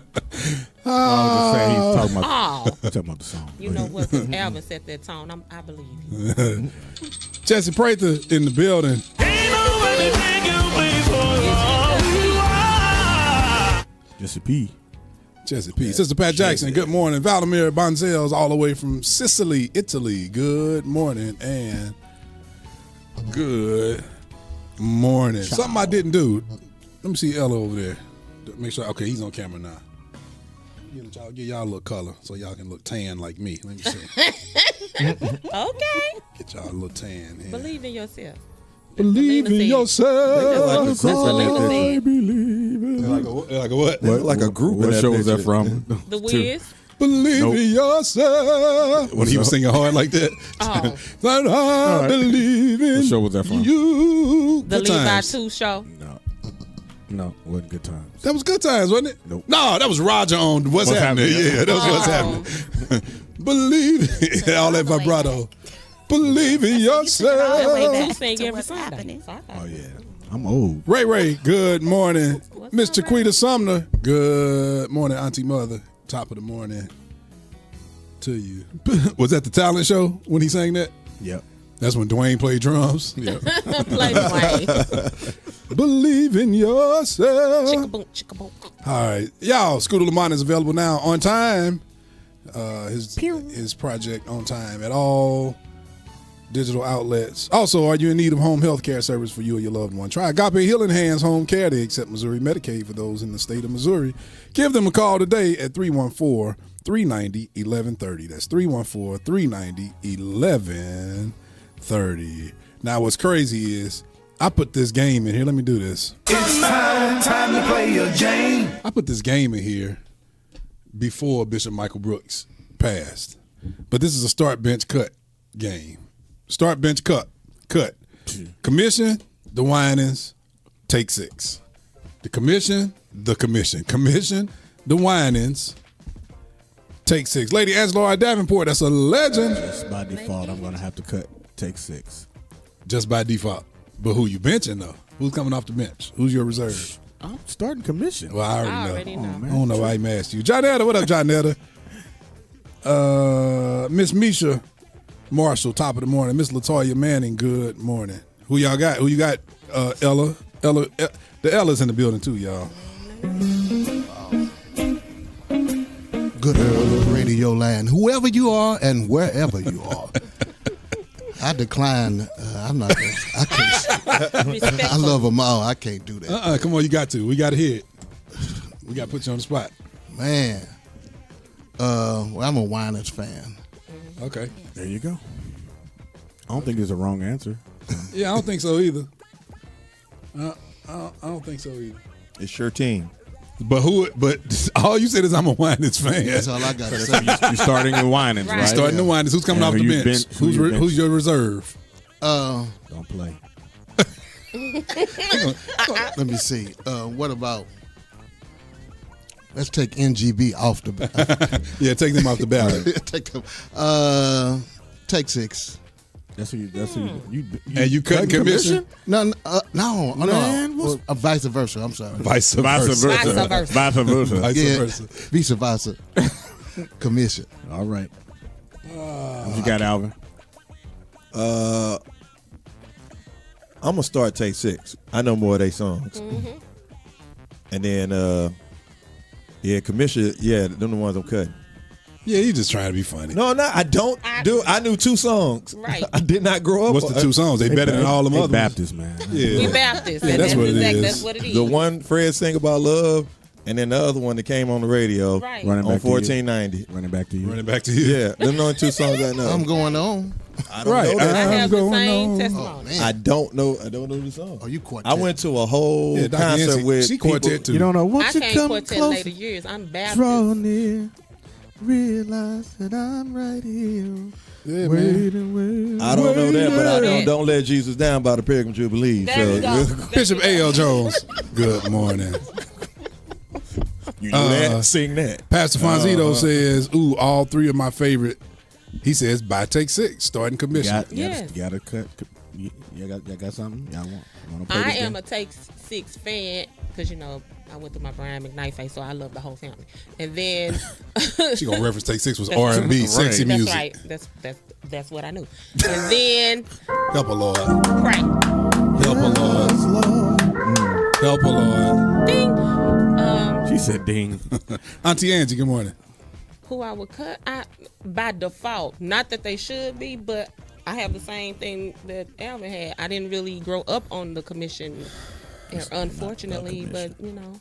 I was just saying he's talking about, Oh, he's talking about the song. you know what? Because Alvin set that tone. I believe you. Jesse Prather in the building. Jesse P. Jesse P. Sister Pat Jackson, good morning. Vladimir Bonzels, all the way from Sicily, Italy. Good morning and good morning. Something I didn't do. Let me see Ella over there. Make sure. Okay, he's on camera now. Give y'all a little color so y'all can look tan like me. Let me see. Okay. Get y'all a little tan here. Believe in yourself. Believe in yourself. That's what Lena said. Like a what? Like a group. What show was that from? The Wiz. Believe in yourself. When he was singing hard like that. Oh. That I believe in What show was that from? you. The Good Levi Times. 2 show. No, wasn't Good Times. That was Good Times, wasn't it? Nope. No, that was Roger on What's Happening. Yeah, that was What's Happening. Believe all that vibrato. Believe in yourself. You sing every What's Sunday. happening? Oh, yeah. I'm old. Ray, good morning. Miss Chiquita Sumner, good morning, Auntie Mother. Top of the morning to you. Was that the talent show when he sang that? Yep. That's when Dwayne played drums. Yep. Play Dwayne. Believe in yourself. Chicka-boom, chicka-boom. All right, y'all. Scooter Lamont is available now on time. His project on time at all digital outlets. Also, are you in need of home health care service for you or your loved one? Try Agape Healing Hands Home Care. They accept Missouri Medicaid for those in the state of Missouri. Give them a call today at 314-390-1130. That's 314-390-1130. Now, what's crazy is I put this game in here. Let me do this. It's time to play a game. I put this game in here before Bishop Michael Brooks passed. But this is a start bench cut game. Start bench cut. Commission, the Winans, take 6. The commission, Commission, the Winans, take 6. Lady Angela Davenport, that's a legend. Just by default, I'm going to have to take 6. Just by default. But who you benching, though? Who's coming off the bench? Who's your reserve? I'm starting commission. Well, I already know. I don't know why I asked you. Johnetta, what up, Johnetta? Miss Misha Marshall, top of the morning. Miss Latoya Manning, good morning. Who y'all got? Who you got? Ella. The Ella's in the building too, y'all. Good radio land, whoever you are and wherever you are. I decline. I'm not. I can't. I love them all. I can't do that. Come on, you got to. We got to hear it. We got to put you on the spot. Man. Well, I'm a Winans fan. Okay. There you go. I don't think there's a wrong answer. Yeah, I don't think so either. I don't think so either. It's your team. But all you said is I'm a Winans fan. That's all I got to say. You're starting the Winans, right? You're starting the Winans. Who's coming off the bench? Who's your reserve? Don't play. Let me see. What about? Let's take NGB off the. Yeah, take them off the ballot. Take them. Take 6. That's who you and you couldn't commission? No. Well, vice versa. I'm sorry. Vice versa. Yeah, vice versa. Commission. All right. What you got, Alvin? I'm gonna start Take 6. I know more of their songs. Mm-hmm. And then Commission, them the ones I'm cutting. Yeah, you just trying to be funny. No, I don't do. I knew 2 songs. Right. I did not grow up. What's the 2 songs? They better than all them other Baptists, man. Yeah. We Baptists. Yeah, and that's what it is. That's what it is. The one Fred sang about love, and then the other one that came on the radio Right. on 1490. Running back to you. Running back to you. Yeah, them the only 2 songs I know. I'm going on. I don't Right. know that. I I'm have the going same on. testimony. Oh, man. I don't know the song. Oh, you quartet. I went to a whole Yeah, Dr. concert Yancy, with she people. quartet too. You don't know I what you can't come quartet close. later years. I'm Baptist. Draw near, realize that I'm right here. Yeah, man. Waiting. I don't know that, but I know Don't Let Jesus Down by the Pilgrim Jubilee. There we go. Bishop A.L. Jones. Good morning. You know that? Sing that. Pastor Fonzito says, "Ooh, all 3 of my favorite." He says, "By Take 6, starting commission." Yes. You gotta cut. You got something? Y'all want to play I this am game? a Take 6 fan because I went through my Brian McKnight phase, so I love the whole family. And then She gonna reference Take 6 was That's R&B, right. sexy that's music. right. That's what I knew. And then Help a Lord. crack. Help a Lord. Help a Lord. Ding. She said ding. Auntie Angie, good morning. Who I would cut by default. Not that they should be, but I have the same thing that Alvin had. I didn't really grow up on the commission, unfortunately, but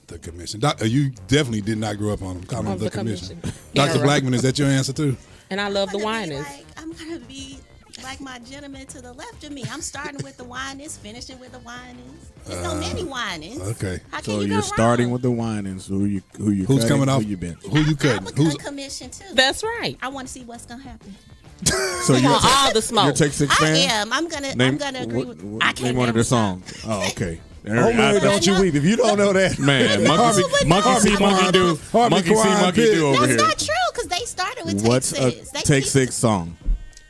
The commission. You definitely did not grow up on them. Calling On them the the commission. commission. Dr. Yeah. Blackman, is that your answer too? And I love the I'm gonna be whiners. I'm gonna be like my gentleman to the left of me. I'm starting with the whiners, finishing with the whiners. There's so many whiners. Okay. How can So you go you're starting wrong? with the whinings. Who you Who's cutting, coming off? Who you been? Who you I cutting? would Who's cut commission too. That's right. I want to see what's gonna happen. So I want all the smoke. You're Take 6 fan? I am. I'm gonna agree with. I can't name one of name the songs. Oh, okay. Oh, man, don't you weep. If you don't know that. Man, monkey see, monkey do. Monkey see, monkey do over That's here. not true because they started with What's Take a 6. They Take keep- 6 song?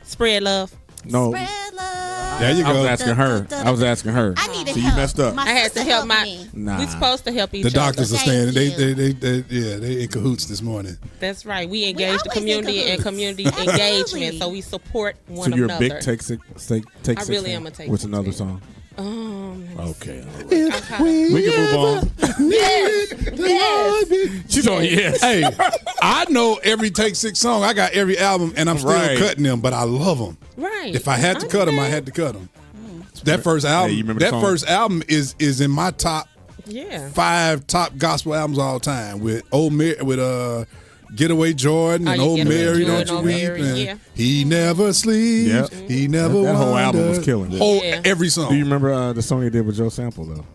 Spread love. No. Spread love. There you I was go. asking her. I was asking her. I need to So you help. messed up. My I had sister to help my. me. Nah. We're supposed to help each The other. doctors are Thank standing. you. They in cahoots this morning. That's right. We engage the always in community and cahoots. community Absolutely. engagement, so we support one So you're another. a big Take 6. Take I 6 really fan? am a Take What's 6 another fan. song? Okay. Okay. We can move on. Yes. She's on yes. Hey, I know every Take 6 song. I got every album, and I'm still Right. cutting them, but I love them. Right. If I had to cut them, I had to cut them. That first album, you remember the that song? first album is in my top Yeah. 5 top gospel albums all time with Getaway Jordan and Oh, yeah, Old Getaway Mary, Jordan, Don't You Old Weep, Mary, and yeah. He Never Sleeps, Yep. He Never That whole album was Wonders. killing. Yeah. Every song. Do you remember the song you did with Joe Sample though?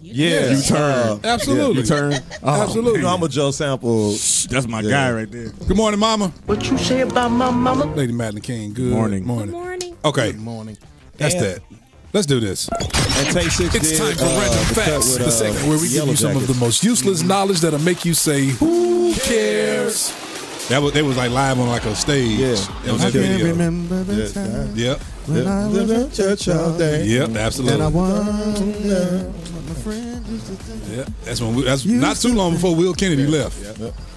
Yeah. You turn. Absolutely. You turn. Oh, Absolutely. You know, I'm a Joe Sample. That's my guy right there. Good morning, Mama. What you say about my mama? Lady Madeline King. Good Morning. Good morning. Okay, Good morning. that's And- that. Let's do this. And Take 6 It's did, time for Random the cut Facts, with, the segment where we give Yellow you some of the Jackets. most useless knowledge that'll make you say, "Who cares?" They was like live on like a stage. Yeah. That was I that can't video. remember the Yes, time Yep. when I was in church all day. Yep. and I Absolutely. wonder what my friend used to do. Yeah. That's not too long before Will Kennedy left.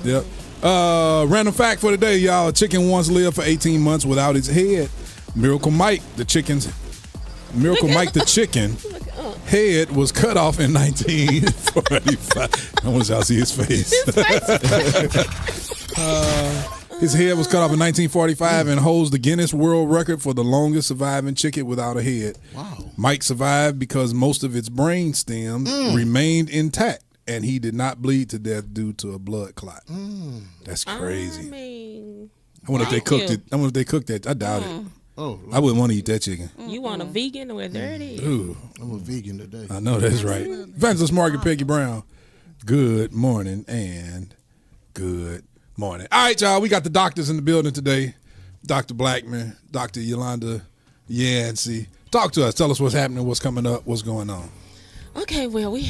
Yep. Random fact for today, y'all. A chicken once lived for 18 months without its head. Miracle Mike the chicken head was cut off in 1945. I want y'all to see his face. His head was cut off in 1945 and holds the Guinness World Record for the longest surviving chicken without a head. Wow. Mike survived because most of its brain stem remained intact, and he did not bleed to death due to a blood clot. That's crazy. I mean, I wonder if they thank cooked you. it. I wonder if they cooked that. I doubt it. Oh, I wouldn't want to eat that chicken. you want a vegan or there it is. Ooh, I'm a vegan today. I know that's right. Evangelist Margaret Peggy Brown. Good morning and good morning. All right, y'all. We got the doctors in the building today. Dr. Blackman, Dr. Yolanda Yancey. Talk to us. Tell us what's happening, what's coming up, what's going on. Okay, well, we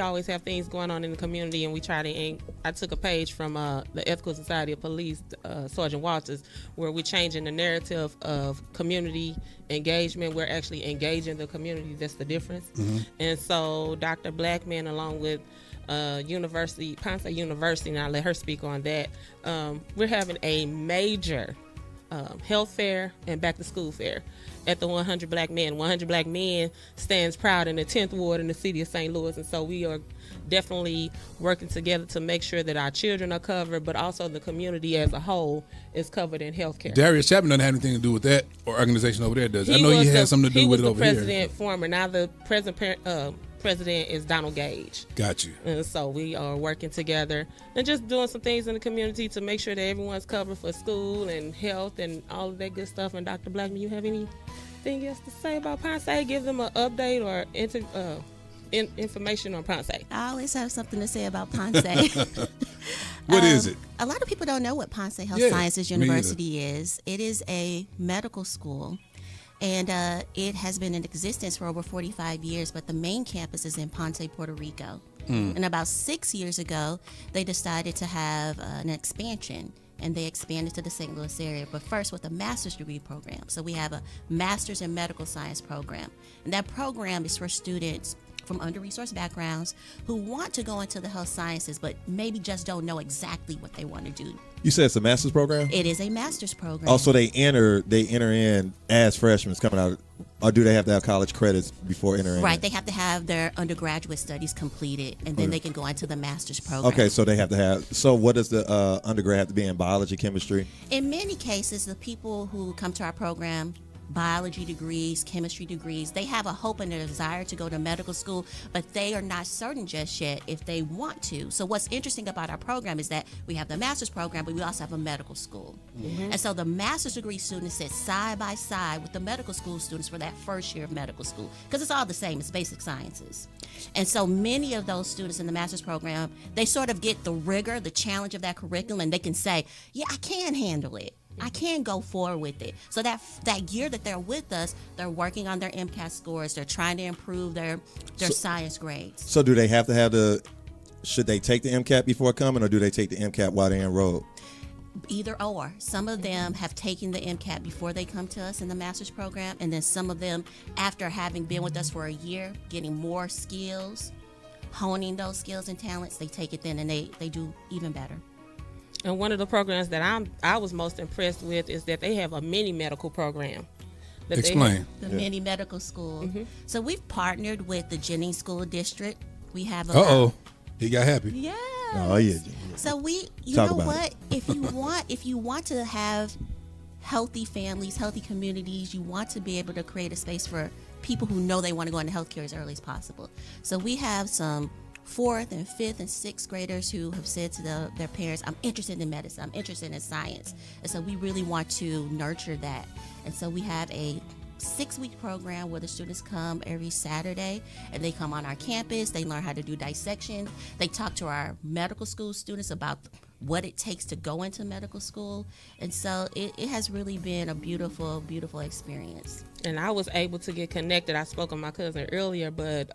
always have things going on in the community, and we try to. I took a page from the Ethical Society of Police, Sergeant Walters, where we're changing the narrative of community engagement. We're actually engaging the community. That's the difference. And so, Dr. Blackman, along with Ponce University, and I'll let her speak on that. We're having a major health fair and back to school fair at the 100 Black Men. 100 Black Men stands proud in the 10th Ward in the city of St. Louis, and so we are definitely working together to make sure that our children are covered, but also the community as a whole is covered in health care. Darius Chapman doesn't have anything to do with that or organization over there, does he? I know he has something to do with it over here. He was the president former. Now the president is Donald Gage. Got you. And so we are working together and just doing some things in the community to make sure that everyone's covered for school and health and all of that good stuff. And Dr. Blackman, you have anything else to say about Ponce? Give them an update or information on Ponce. I always have something to say about Ponce. What is it? A lot of people don't know what Ponce Health Sciences University is. It is a medical school, and it has been in existence for over 45 years, but the main campus is in Ponce, Puerto Rico. And about 6 years ago, they decided to have an expansion, and they expanded to the St. Louis area, but first with a master's degree program. So we have a master's in medical science program, and that program is for students from under-resourced backgrounds who want to go into the health sciences, but maybe just don't know exactly what they want to do. You said it's a master's program? It is a master's program. Also, they enter in as freshmen coming out, or do they have to have college credits before entering? Right, they have to have their undergraduate studies completed, and then they can go into the master's program. Okay, so they have to have. So, what does the undergrad have to be in? Biology, chemistry? In many cases, the people who come to our program, biology degrees, chemistry degrees, they have a hope and a desire to go to medical school, but they are not certain just yet if they want to. So what's interesting about our program is that we have the master's program, but we also have a medical school. And so the master's degree students sit side by side with the medical school students for that first year of medical school, because it's all the same, it's basic sciences. And so many of those students in the master's program, they sort of get the rigor, the challenge of that curriculum, and they can say, yeah, I can handle it. I can go forward with it. So that year that they're with us, they're working on their MCAT scores. They're trying to improve their science grades. So do they have to have should they take the MCAT before coming, or do they take the MCAT while they're enrolled? Either or. Some of them have taken the MCAT before they come to us in the master's program, and then some of them, after having been with us for a year, getting more skills, honing those skills and talents, they take it then and they do even better. And one of the programs that I was most impressed with is that they have a mini medical program. Explain. The mini medical school. So we've partnered with the Jennings School District. We have he got happy. Yeah. Oh yeah. So you know what? If you want to have healthy families, healthy communities, you want to be able to create a space for people who know they want to go into healthcare as early as possible. So we have some 4th and 5th and 6th graders who have said to their parents, I'm interested in medicine, I'm interested in science. And so we really want to nurture that. And so we have a 6-week program where the students come every Saturday, and they come on our campus, they learn how to do dissection, they talk to our medical school students about what it takes to go into medical school. And so it has really been a beautiful, beautiful experience. And I was able to get connected. I spoke with my cousin earlier, but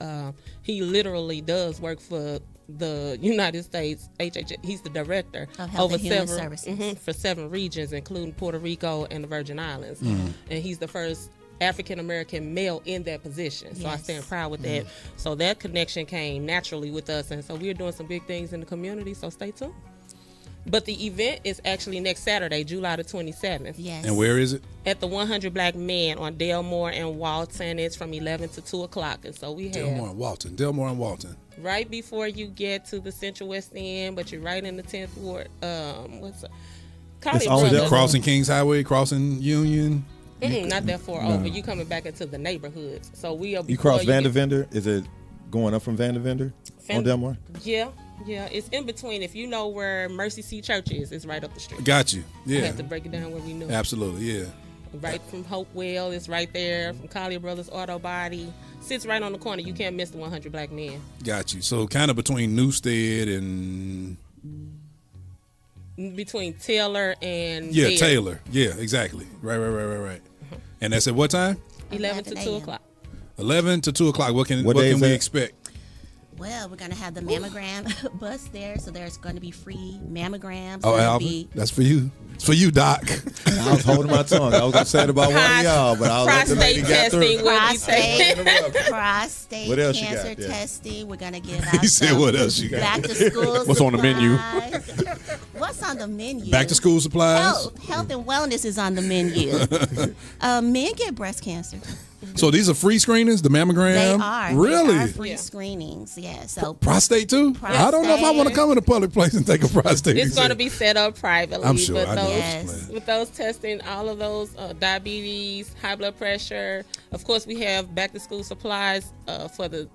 he literally does work for the United States HHS. He's the director of Health and Human Services for 7 regions, including Puerto Rico and the Virgin Islands. And he's the first African American male in that position. So I stand proud with that. So that connection came naturally with us, and so we're doing some big things in the community, so stay tuned. But the event is actually next Saturday, July the 27th. Yes. And where is it? At the 100 Black Men on Delmore and Walton. It's from 11 to 2 o'clock. And so we have Delmore and Walton. Right before you get to the Central West End, but you're right in the 10th Ward. Crossing Kings Highway, crossing Union. Not that far over. You coming back into the neighborhoods. So we are. You cross Vandevender? Is it going up from Vandevender on Delmore? Yeah, it's in between. If you know where Mercy Seat Church is, it's right up the street. Got you. Yeah. I had to break it down where we knew. Absolutely, yeah. Right from Hopewell, it's right there. From Collier Brothers Auto Body, sits right on the corner. You can't miss the 100 Black Men. Got you. So kind of between Newstead and between Taylor and Baird. Taylor. Yeah, exactly. Right. And that's at what time? 11 to 2 o'clock. 11 to 2 o'clock. What can we expect? Well, we're going to have the mammogram bus there, so there's going to be free mammograms. Oh, Alvin, that's for you. It's for you, Doc. I was holding my tongue. I was going to say it about one of y'all, but I'll let the lady get through. Prostate what else cancer you got? testing. We're going to give out he said, what else you got? Back to school What's on the menu? What's on the menu? Back to school supplies. Health and wellness is on the menu. Men get breast cancer. So these are free screenings, the mammogram? They are. Really? They are free screenings, yeah. So prostate too? I don't know if I want to come in a public place and take a prostate It's going to exam. be set up privately. I'm sure. But I know. Yes. with those testing, all of those diabetes, high blood pressure. Of course, we have back to school supplies for the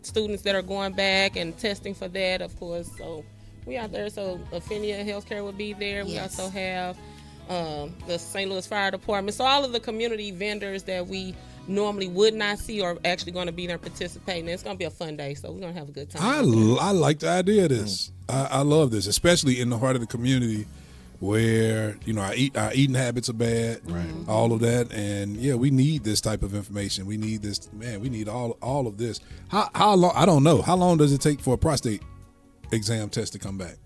students that are going back and testing for that, of course. So we out there. So Affinia Healthcare will be there. We Yes. also have the St. Louis Fire Department. So all of the community vendors that we normally would not see are actually going to be there participating. It's going to be a fun day, so we're going to have a good time. I like the idea of this. I love this, especially in the heart of the community where, you know, our eating habits are bad, right? All of that. And yeah, we need this type of information. We need this, man, we need all of this. How long, I don't know. How long does it take for a prostate exam test to come back?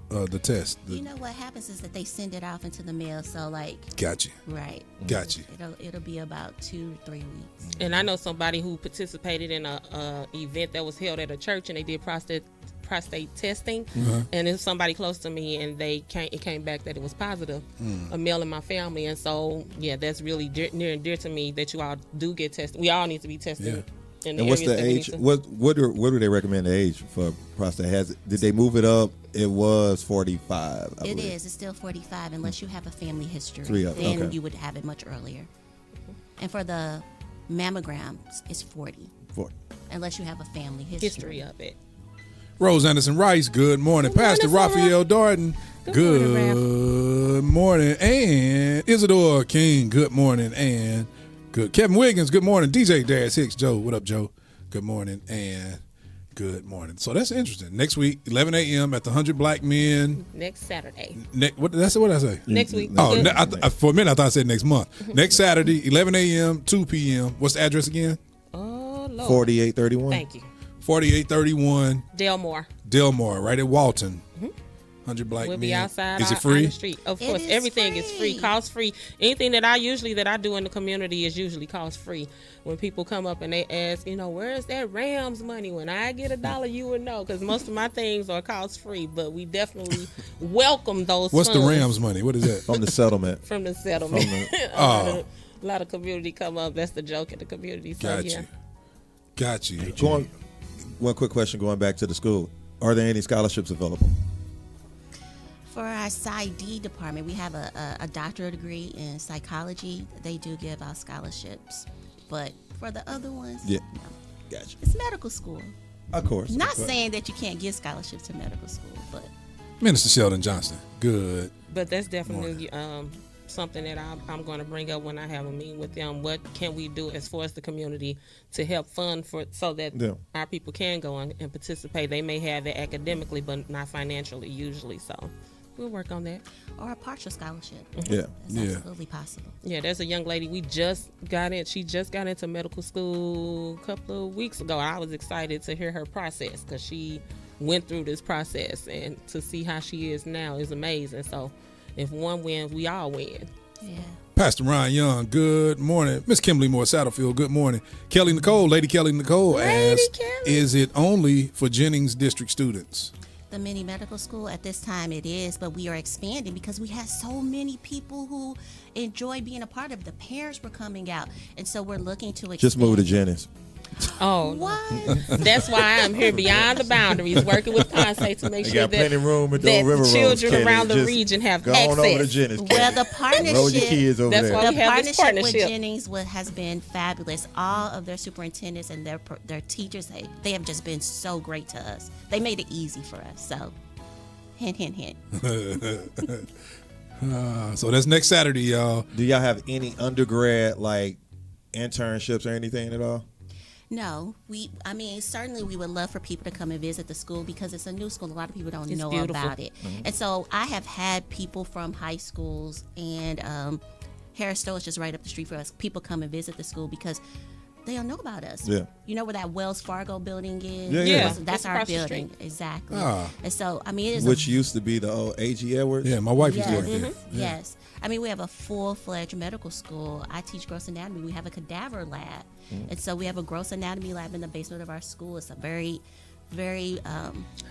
The test. you know what happens is that they send it off into the mail. So like, Got you. right. Got you. It'll be about 2 to 3 weeks. And I know somebody who participated in a event that was held at a church, and they did prostate testing, and it's somebody close to me, and it came back that it was positive, a male in my family. And so yeah, that's really near and dear to me that you all do get tested. We all need to be tested. Yeah. And what's the age? What do they recommend the age for prostate? Did they move it up? It was 45. I It believe. is. It's still 45 unless you have a family history. Okay. Then you would have it much earlier. And for the mammograms, it's 40 unless you have a family history of it. Rose Anderson Rice, good morning. Pastor Raphael Darden, good morning. And Isadore King, good morning. And good. Kevin Wiggins, good morning. DJ Darius Hicks, Joe, what up, Joe? Good morning and good morning. So that's interesting. Next week, 11 a.m. at the 100 Black Men. Next Saturday. What did I say? Next week. Oh, for a minute I thought I said next month. Next Saturday, 11 a.m., 2 p.m. What's the address again? Oh, Lord. 4831. Thank you. 4831 Delmore, right at Walton. 100 Black we'll Men. be outside. Is it free? On the street. Of course, everything is free, cost free. Anything that I do in the community is usually cost free. When people come up and they ask, where's that Rams money? When I get $1, you would know, because most of my things are cost free. But we definitely welcome those. What's funds the Rams money? What is that? From the settlement. From the settlement. A lot of community come up. That's the joke in the community. So, Got you. One quick question going back to the school. Are there any scholarships available? For our PsyD department, we have a doctorate degree in psychology. They do give out scholarships. But for the other ones, no. Gotcha. It's medical school. Of course. Not saying that you can't give scholarships to medical school, but Minister Sheldon Johnston, good. But that's definitely something that I'm going to bring up when I have a meeting with them. What can we do as far as the community to help fund so that our people can go and participate? They may have it academically, but not financially usually. So we'll work on that. Or a partial scholarship. Yeah. That's absolutely possible. Yeah, there's a young lady she just got into medical school a couple of weeks ago. I was excited to hear her process because she went through this process, and to see how she is now is amazing. So if one wins, we all win. Yeah. Pastor Ryan Young, good morning. Miss Kimberly Moore Saddlefield, good morning. Lady Kelly Nicole asked, is it only for Jennings District students? The mini medical school at this time it is, but we are expanding because we have so many people who enjoy being a part of it. The parents were coming out, and so we're looking to expand. Just move to Jennings. Oh, what? That's why I'm here beyond the boundaries, working with Ponce to make sure that, plenty of room at that River the children Roads, around the Just region have go access. on over to Jennings. Well, the partnership, Roll your kids over That's there. why we the have this partnership with partnership. Jennings has been fabulous. All of their superintendents and their teachers, they have just been so great to us. They made it easy for us. So, hint, hint, hint. So that's next Saturday, y'all. Do y'all have any undergrad internships or anything at all? No, certainly we would love for people to come and visit the school because it's a new school. A lot of people don't know beautiful. about it. And so I have had people from high schools and Harris Stowe is just right up the street for us. People come and visit the school because they don't know about us. Yeah. You know where that Wells Fargo building is? Yeah. That's our across the building. Exactly. Ah. And so, it is Which used to be the old A.G. Edwards? Yeah, my wife used to Yes. work there. Yes. We have a full-fledged medical school. I teach gross anatomy. We have a cadaver lab. And so we have a gross anatomy lab in the basement of our school. It's a very very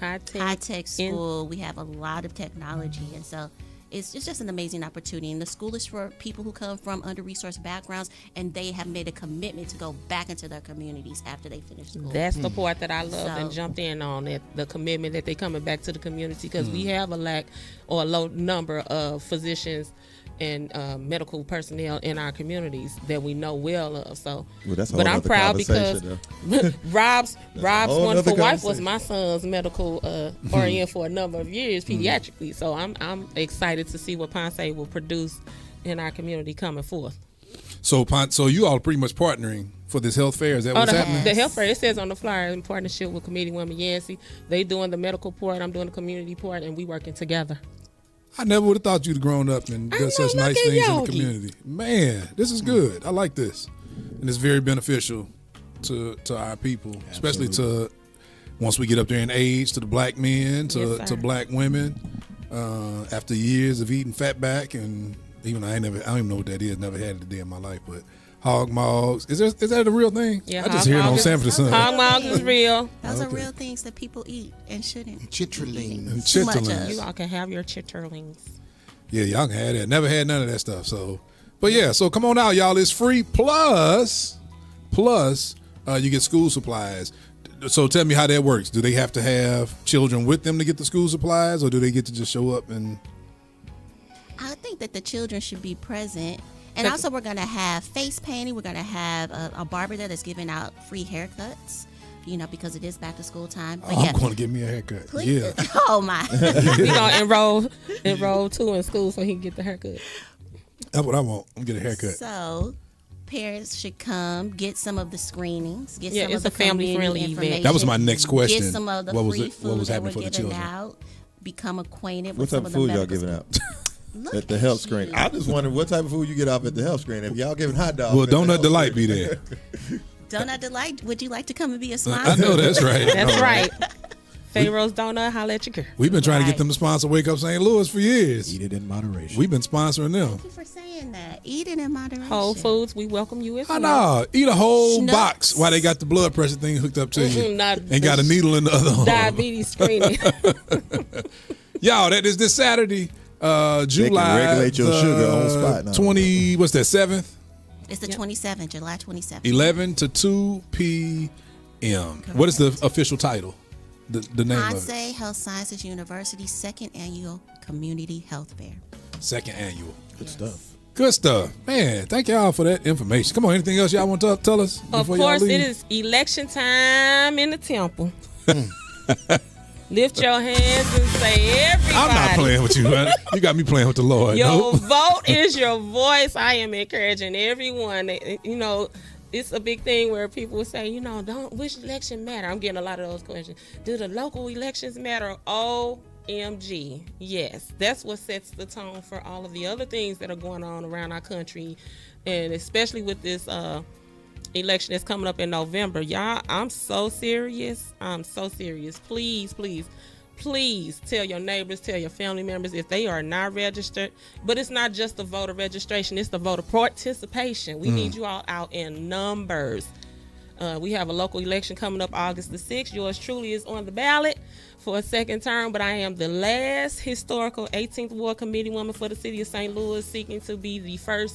high tech school. We have a lot of technology, and so it's just an amazing opportunity. And the school is for people who come from under-resourced backgrounds, and they have made a commitment to go back into their communities after they finish school. That's the part that I loved and jumped in on, that the commitment that they coming back to the community, because we have a lack or a low number of physicians and medical personnel in our communities that we know well of. So, but I'm proud because Rob's wonderful wife was my son's medical RN for a number of years pediatrically. So I'm excited to see what Ponce will produce in our community coming forth. So you all are pretty much partnering for this health fair. Is that what's happening? The health fair, it says on the flyer, in partnership with Committee Woman Yancey. They doing the medical part, I'm doing the community part, and we working together. I never would have thought you'd grown up and done such nice things in the community. Man, this is good. I like this. And it's very beneficial to our people, especially to, once we get up there in age, to the black men, to black women, after years of eating fatback, and even I don't even know what that is, never had it a day in my life, but hog mogs. Is that a real thing? Yeah, I just hear it on Sanford Sun. Hog mogs is real. Those are real things that people eat and shouldn't. Chitterlings. You all can have your chitterlings. Yeah, y'all can have that. Never had none of that stuff. So, but yeah, so come on out, y'all. It's free. Plus, you get school supplies. So tell me how that works. Do they have to have children with them to get the school supplies, or do they get to just show up and? I think that the children should be present. And also, we're going to have face painting. We're going to have a barber there that's giving out free haircuts, because it is back to school time. But I'm going to get me a haircut. Please. Yeah. Oh, my. We're going to enroll too in school so he can get the haircut. That's what I want. I'm going to get a haircut. So, parents should come, get some of the screenings, get some it's of the a family-friendly information. That was my next question. Get some of the free food that we're giving out. Become acquainted with some of the food y'all giving out? At the health screen. I just wondering what type of food you get off at the health screen. If y'all giving hot dogs. Well, Donut Delight be there. Donut Delight, would you like to come and be a sponsor? I know that's right. That's right. Pharaoh's Donut, holla at your girl. We've been trying to get them to sponsor Wake Up St. Louis for years. Eat it in moderation. We've been sponsoring them. Thank you for saying that. Eat it in moderation. Whole Foods, we welcome you as well. I know. Eat a whole box while they got the blood pressure thing hooked up to you. And got a needle in the other arm. Diabetes screening. Y'all, that is this Saturday. July. They can regulate your sugar on spot now. 20, what's that, 7th? It's the 27th, July 27th. 11 to 2 p.m. Correct. What is the official title? The name of it? Ponce Health Sciences University's second annual community health fair. Second annual. Good stuff. Good stuff. Man, thank y'all for that information. Come on, anything else y'all want to tell us? Of course, it is election time in the temple. Lift your hands and say, everybody. I'm not playing with you, man. You got me playing with the Lord. Your vote is your voice. I am encouraging everyone. It's a big thing where people will say, which election matter? I'm getting a lot of those questions. Do the local elections matter? OMG. Yes. That's what sets the tone for all of the other things that are going on around our country. And especially with this election that's coming up in November. Y'all, I'm so serious. Please tell your neighbors, tell your family members if they are not registered. But it's not just the voter registration, it's the voter participation. We need you all out in numbers. We have a local election coming up August the 6th. Yours truly is on the ballot for a second term, but I am the last historical 18th Ward Committee woman for the city of St. Louis, seeking to be the first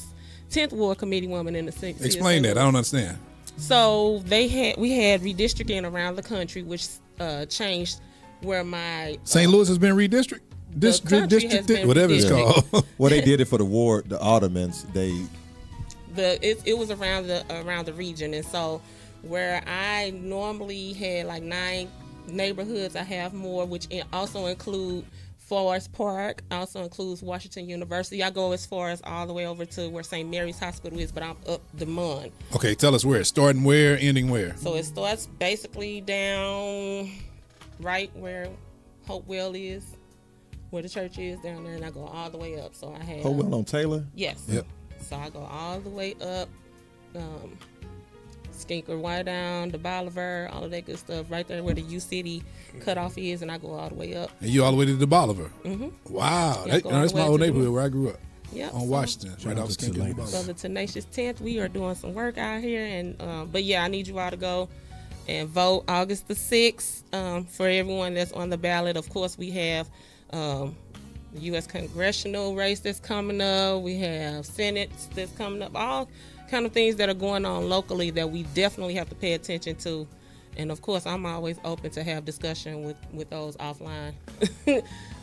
10th Ward Committee woman in the city. Explain that. I don't understand. So we had redistricting around the country, which changed where my St. Louis has been redistricted. Districted, whatever it's called. Well, they did it for the ward, the aldermans. It was around the region, and so where I normally had like 9 neighborhoods, I have more, which also include Forest Park, also includes Washington University. I go as far as all the way over to where St. Mary's Hospital is, but I'm up Demond. Okay, tell us where. Starting where, ending where? So it starts basically down right where Hopewell is, where the church is down there, and I go all the way up. So I have Hopewell on Taylor? Yes. Yep. So I go all the way up, Skinker, White Down, the Bolivar, all of that good stuff, right there where the U City cutoff is, and I go all the way up. And you all the way to the Bolivar? Mm-hmm. Wow. That's my old neighborhood where I grew up. Yep. On Washington, right off Skinker and the Bolivar. So the Tenacious 10th, we are doing some work out here, and but yeah, I need you all to go. and vote August the 6th for everyone that's on the ballot. Of course, we have the U.S. congressional race that's coming up. We have Senate that's coming up. All kind of things that are going on locally that we definitely have to pay attention to. And of course, I'm always open to have discussion with those offline,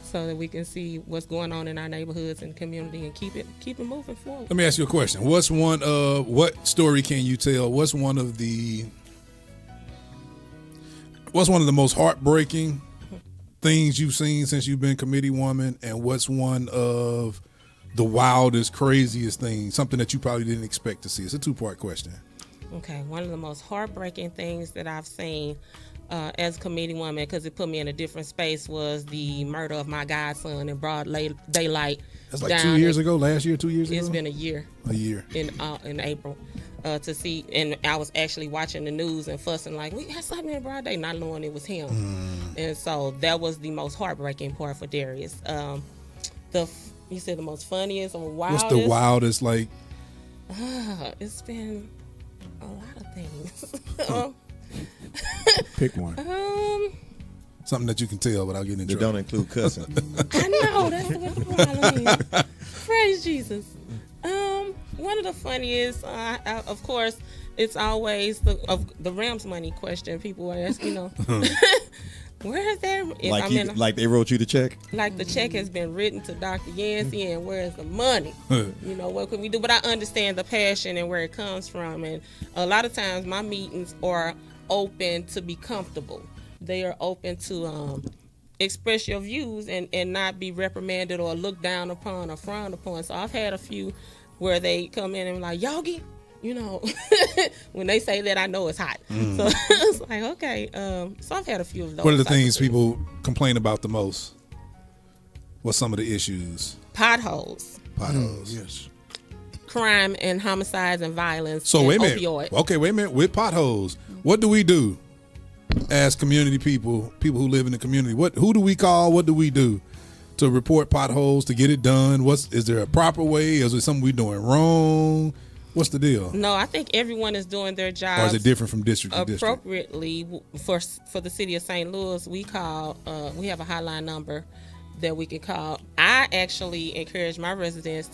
so that we can see what's going on in our neighborhoods and community and keep it moving forward. Let me ask you a question. What story can you tell? What's one of the most heartbreaking things you've seen since you've been committee woman, and what's one of the wildest, craziest things, something that you probably didn't expect to see? It's a two-part question. Okay, one of the most heartbreaking things that I've seen as a committee woman, because it put me in a different space, was the murder of my godson in broad daylight. That's like 2 years ago, last year, 2 years ago? It's been a year. A year. In April. To see, and I was actually watching the news and fussing like, we had something in broad day, not knowing it was him. And so that was the most heartbreaking part for Darius. You said the most funniest or wildest? What's the wildest, like? It's been a lot of things. Pick one. Something that you can tell without getting in trouble. Don't include cussing. I know, that's what the problem is. Praise Jesus. One of the funniest, of course, it's always the Rams money question. People are asking, where is that? Like they wrote you the check? Like the check has been written to Dr. Yancey, and where is the money? What can we do? But I understand the passion and where it comes from. And a lot of times my meetings are open to be comfortable. They are open to express your views and not be reprimanded or looked down upon or frowned upon. So I've had a few where they come in and like, Yogi, when they say that, I know it's hot. So it's like, okay. So I've had a few of those. What are the things people complain about the most? What's some of the issues? Potholes. Yes. Crime and homicides and violence. So and wait a minute. opioid. Okay, wait a minute. With potholes, what do we do as community people who live in the community? Who do we call? What do we do to report potholes, to get it done? Is there a proper way? Is there something we're doing wrong? What's the deal? No, I think everyone is doing their job. Or is it different from district to district? Appropriately. For the city of St. Louis, we have a hotline number that we can call. I actually encourage my residents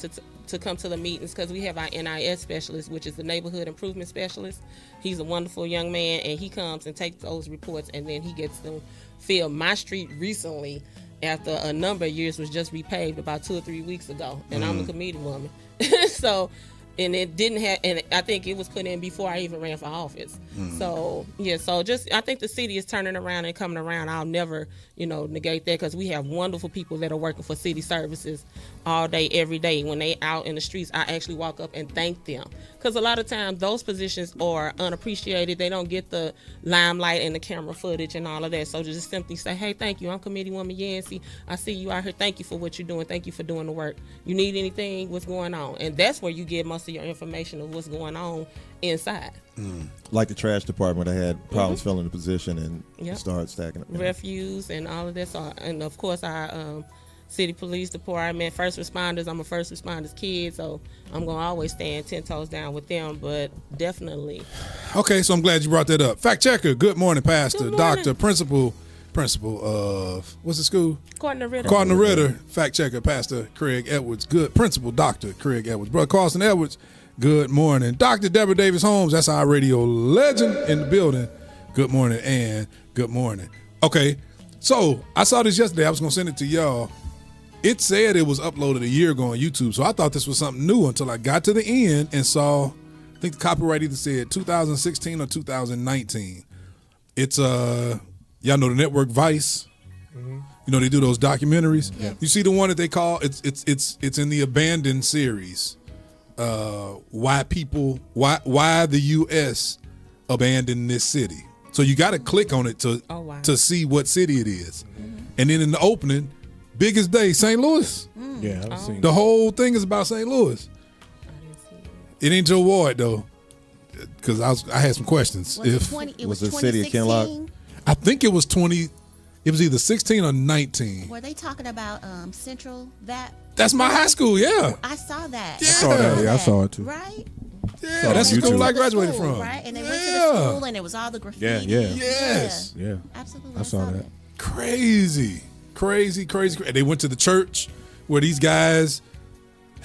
to come to the meetings because we have our NIS specialist, which is the neighborhood improvement specialist. He's a wonderful young man, and he comes and takes those reports, and then he gets them filled. My street recently, after a number of years, was just repaved about 2 or 3 weeks ago, and I'm a committee woman. So, and it didn't have, and I think it was put in before I even ran for office. So I think the city is turning around and coming around. I'll never, negate that because we have wonderful people that are working for city services all day, every day. When they out in the streets, I actually walk up and thank them because a lot of times those positions are unappreciated. They don't get the limelight and the camera footage and all of that. So just simply say, hey, thank you. I'm Committee Woman Yancey. I see you out here. Thank you for what you're doing. Thank you for doing the work. You need anything? What's going on? And that's where you get most of your information of what's going on inside. Like the trash department, I had problems filling the position and started stacking up. Refuse and all of that. So, and of course our city police department, first responders. I'm a first responders kid, so I'm gonna always stand 10 toes down with them. But definitely. Okay, so I'm glad you brought that up. Fact checker. Good morning, Pastor, Good morning. Doctor, Principal of what's the school? Cardinal Ritter. Cardinal Ritter. Fact checker, Pastor Craig Edwards. Good Principal, Dr. Craig Edwards. Brother Carlson Edwards. Good morning. Dr. Deborah Davis Holmes, that's our radio legend in the building. Good morning and good morning. Okay, so I saw this yesterday. I was going to send it to y'all. It said it was uploaded a year ago on YouTube, so I thought this was something new until I got to the end and saw, I think the copyright either said 2016 or 2019. It's, y'all know the network Vice? They do those documentaries. Yeah. You see the one that they call, it's in the Abandoned series. Why the U.S. abandoned this city. So you got to click on it to see what city it is. And then in the opening, biggest day, St. Louis. Yeah, I've seen the whole thing is about St. Louis. It ain't Joe Ward though, because I had some questions. Was the city of Kinlock? I think it was 20. It was either 16 or 19. Were they talking about Central? That's my high school, yeah. I saw that. Yeah. I saw that. Yeah, I saw it too. Right? Yeah, that's the school I graduated from. Right, and they went to the school, and it was all the graffiti. Yes. Yeah. Absolutely. I saw that. Crazy. They went to the church where these guys.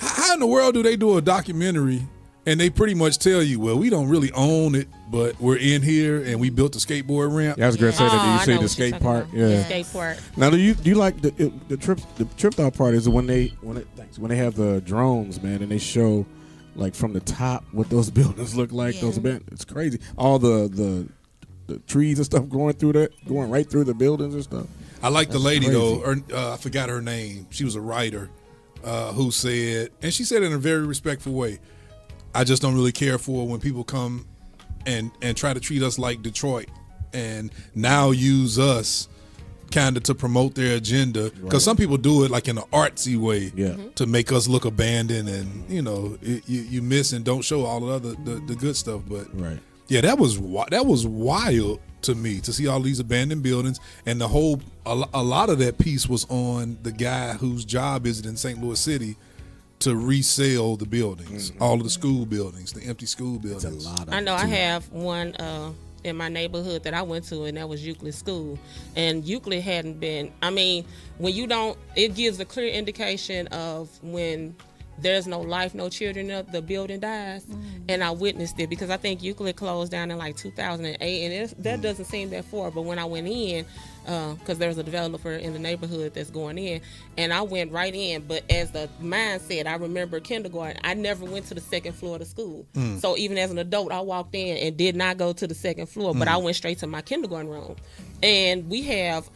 How in the world do they do a documentary and they pretty much tell you, well, we don't really own it, but we're in here and we built a skateboard ramp? Yeah, I was going to say that. Do you see the skate part? Yeah. Skate part. Now, do you like the tripped out part? Is when they have the drones, man, and they show like from the top what those buildings look like. Yeah. Those it's crazy. All the trees and stuff going right through the buildings and stuff. I like the lady crazy. though. I forgot her name. She was a writer. Who said, and she said it in a very respectful way, I just don't really care for when people come and try to treat us like Detroit and now use us kind of to promote their agenda, because some people do it like in an artsy way to make us look abandoned, and you miss and don't show all the good stuff. But yeah, that was wild to me to see all these abandoned buildings, and a lot of that piece was on the guy whose job is it in St. Louis City to resell the buildings, all of the school buildings, the empty school buildings. It's a lot of I know I have one in my neighborhood that I went to, and that was Euclid School. And Euclid hadn't been, when you don't, it gives a clear indication of when there's no life, no children, the building dies. And I witnessed it because I think Euclid closed down in like 2008, and that doesn't seem that far. But when I went in, because there was a developer in the neighborhood that's going in, and I went right in. But as the mind said, I remember kindergarten, I never went to the second floor of the school. So even as an adult, I walked in and did not go to the second floor, but I went straight to my kindergarten room. And we have...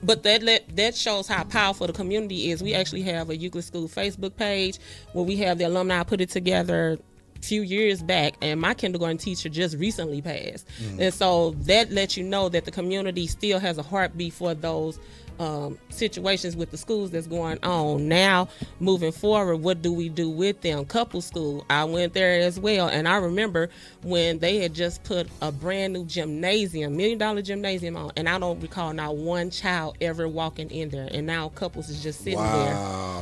But that shows how powerful the community is. We actually have a Euclid School Facebook page where we have the alumni put it together a few years back, and my kindergarten teacher just recently passed. And so that lets you know that the community still has a heartbeat for those situations with the schools that's going on. Now, moving forward, what do we do with them? Couple school, I went there as well, and I remember when they had just put a brand new gymnasium, $1 million gymnasium on, and I don't recall not one child ever walking in there, and now Couples is just sitting there.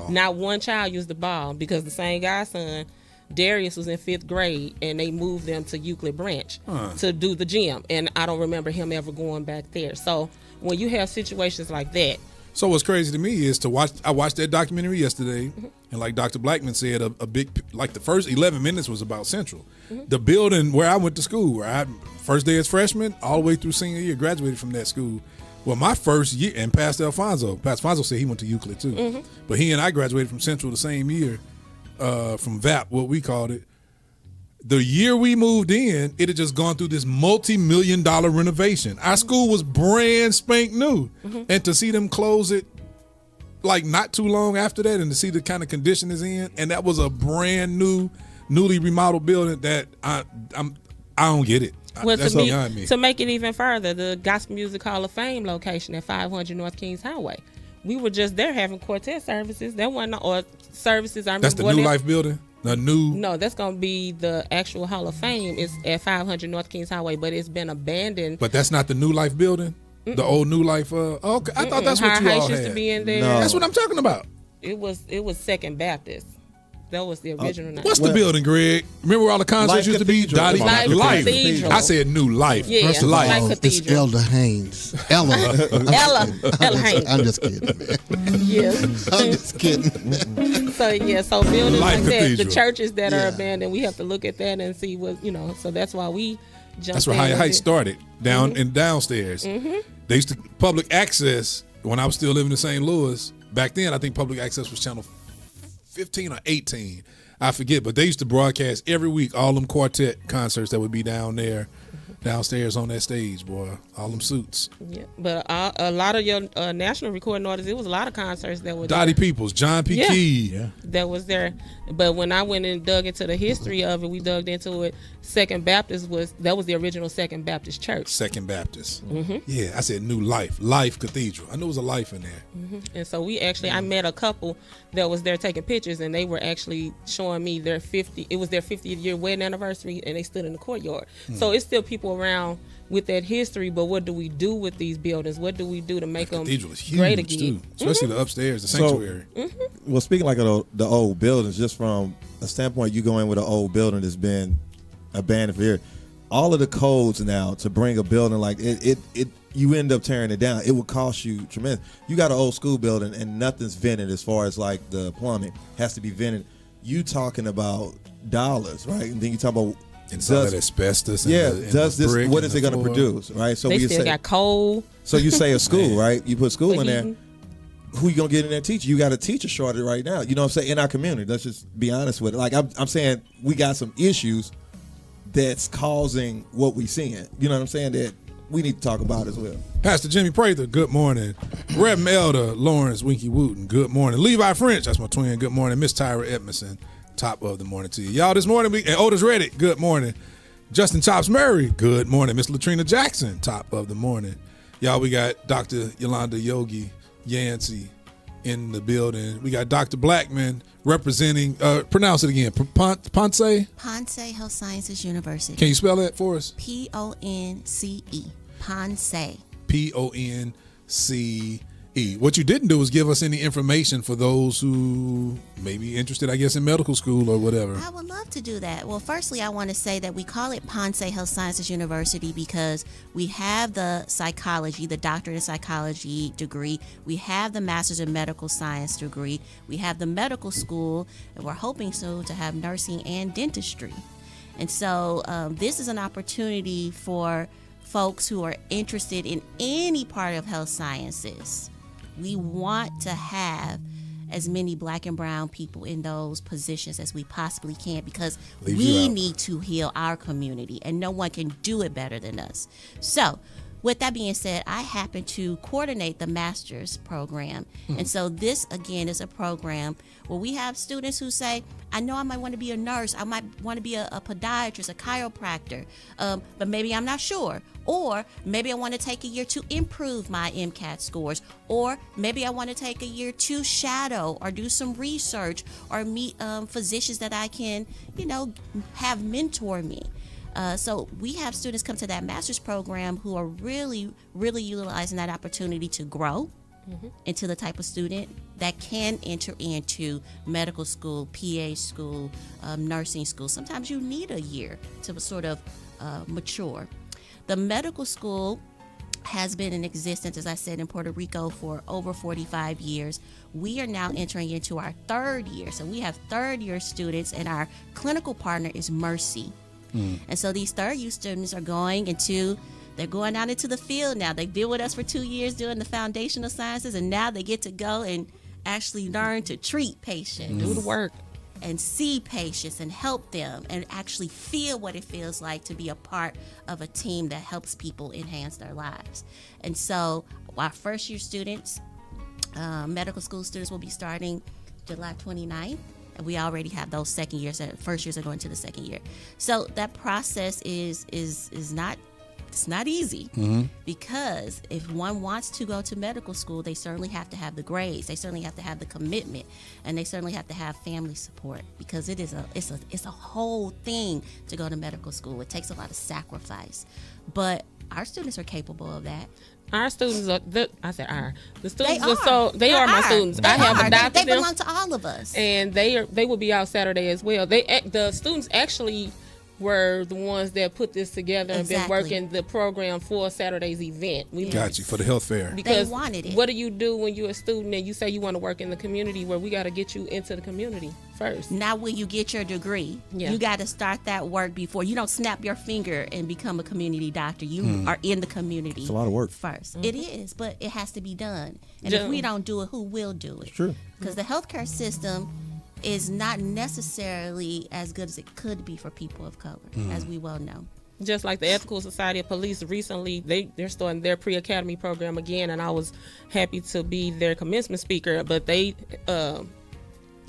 Not one child used the ball because the same guy's son, Darius, was in 5th grade, and they moved them to Euclid Branch to do the gym, and I don't remember him ever going back there. So when you have situations like that. So what's crazy to me is I watched that documentary yesterday, and like Dr. Blackman said, a big, like the first 11 minutes was about Central. The building where I went to school, where I first day as freshman, all the way through senior year, graduated from that school. Well, my first year, and Pastor Alfonso said he went to Euclid too. But he and I graduated from Central the same year, from VAP, what we called it. The year we moved in, it had just gone through this multi-million-dollar renovation. Our school was brand spank new. And to see them close it like not too long after that, and to see the kind of condition it's in, and that was a brand new, newly remodeled building that I don't get it. Well, That's beyond me. To make it even further, the Gospel Music Hall of Fame location at 500 North Kings Highway. We were just there having quartet services. That wasn't, or services. I remember That's the New Life building? No, that's going to be the actual Hall of Fame. It's at 500 North Kings Highway, but it's been abandoned. But that's not the New Life building? The old New Life? Okay, I thought that's what you all had. used to be in there. No. That's what I'm talking about. It was Second Baptist. That was the original name. What's the building, Greg? Remember where all the concerts used to be? Life Life. Cathedral. I said New Life. Yeah, First of Life all, it's Cathedral. Elder Haynes. Ella Haynes. I'm just kidding, man. Yes. I'm just kidding. So buildings Life like that, Cathedral. the churches that are abandoned, we have to look at that and see what, so that's why we jumped That's where Higher Heights started, down and downstairs. They used to public access when I was still living in St. Louis. Back then, I think public access was channel 15 or 18. I forget, but they used to broadcast every week all them quartet concerts that would be down there, downstairs on that stage, boy. All them suits. Yeah, but a lot of your national recording artists, it was a lot of concerts that were Dottie there. Peoples, John P. Key. That was there. But when I went and dug into the history of it, we dug into it. Second Baptist was the original Second Baptist Church. Second Baptist. Yeah, I said New Life. Life Cathedral. I knew there was a life in there. And so I met a couple that was there taking pictures, and they were actually showing me their 50th year wedding anniversary, and they stood in the courtyard. So it's still people people around with that history, but what do we do with these buildings? What do we do to make them Cathedral is huge great again? too, especially the upstairs, the sanctuary. Well, speaking like of the old buildings, just from a standpoint, you go in with an old building that's been abandoned for years. All of the codes now to bring a building like it you end up tearing it down. It will cost you tremendous. You got an old school building and nothing's vented as far as like the plumbing has to be vented. You talking about dollars, right? And then you talk about and all that asbestos. And does this? brick What and is the it going to floor. produce, right? So They we still say, got coal. so you say a school, right? You put school For in there. heating. Who you gonna get in there teaching? You got a teacher shortage right now. You know what I'm saying? In our community, let's just be honest with it. Like I'm saying, we got some issues that's causing what we seeing. You know what I'm saying? That we need to talk about as well. Pastor Jimmy Prather, good morning. Reverend Elder Lawrence Winky Wooten, good morning. Levi French, that's my twin, good morning. Miss Tyra Edmondson, top of the morning to you. Y'all, this morning, and Otis Reddick, good morning. Justin Chops Murray, good morning. Miss Latrina Jackson, top of the morning. Y'all, we got Dr. Yolanda Yogi Yancey in the building. We got Dr. Blackman representing, pronounce it again, Ponce? Ponce Health Sciences University. Can you spell that for us? Ponce. Ponce. Ponce. What you didn't do is give us any information for those who may be interested, I guess, in medical school or whatever. I would love to do that. Well, firstly, I want to say that we call it Ponce Health Sciences University because we have the psychology, the doctorate of psychology degree. We have the master's in medical science degree. We have the medical school, and we're hoping soon to have nursing and dentistry. And so this is an opportunity for folks who are interested in any part of health sciences. We want to have as many black and brown people in those positions as we possibly can because we need to heal our community and no one can do it better than us. So with that being said, I happen to coordinate the master's program. And so this, again, is a program where we have students who say, I know I might want to be a nurse. I might want to be a podiatrist, a chiropractor, but maybe I'm not sure. Or maybe I want to take a year to improve my MCAT scores. Or maybe I want to take a year to shadow or do some research or meet physicians that I can, have mentor me. So we have students come to that master's program who are really, really utilizing that opportunity to grow into the type of student that can enter into medical school, PA school, nursing school. Sometimes you need a year to sort of mature. The medical school has been in existence, as I said, in Puerto Rico for over 45 years. We are now entering into our third year. So we have third year students, and our clinical partner is Mercy. And so these third year students are going out into the field now. They've been with us for 2 years doing the foundational sciences, and now they get to go and actually learn to treat patients. Do the work. And see patients and help them and actually feel what it feels like to be a part of a team that helps people enhance their lives. And so our first year students, medical school students, will be starting July 29th. And we already have those second years. First years are going to the second year. So that process is not easy because if one wants to go to medical school, they certainly have to have the grades, they certainly have to have the commitment, and they certainly have to have family support because it's a whole thing to go to medical school. It takes a lot of sacrifice, but our students are capable of that. Our students are, the students they are my students. I have adopted they them. belong to all of us. And they will be out Saturday as well. The students actually were the ones that put this together and been working the program for Saturday's event. We got you for the health fair. Because they wanted it. What do you do when you're a student and you say you want to work in the community? Where we got to get you into the community first. Now when you get your degree, you got to start that work before. You don't snap your finger and become a community doctor. You are in the community. It's a lot of work. First. It is, but it has to be done. And if we don't do it, who will do it? It's true. Because the healthcare system is not necessarily as good as it could be for people of color, as we well know. Just like the Ethical Society of Police recently, they're starting their pre-academy program again, and I was happy to be their commencement speaker. But they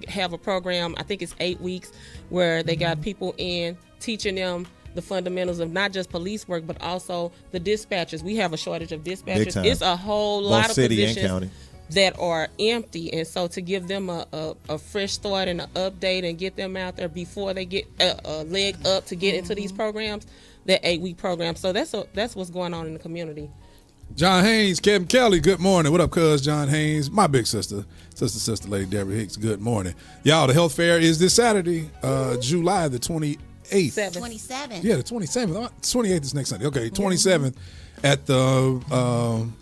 have a program, I think it's 8 weeks, where they got people in teaching them the fundamentals of not just police work, but also the dispatchers. We have a shortage of dispatchers. It's a whole lot of city positions. and county. that are empty, and so to give them a fresh start and an update and get them out there before they get a leg up to get into these programs, that 8-week program. So that's what's going on in the community. John Haynes, Kevin Kelly, good morning. What up, cuz? John Haynes, my big sister, Lady Deborah Hicks, good morning. Y'all, the health fair is this Saturday, July the 28th. 27th. Yeah, the 27th. 28th is next Sunday. Okay, 27th at the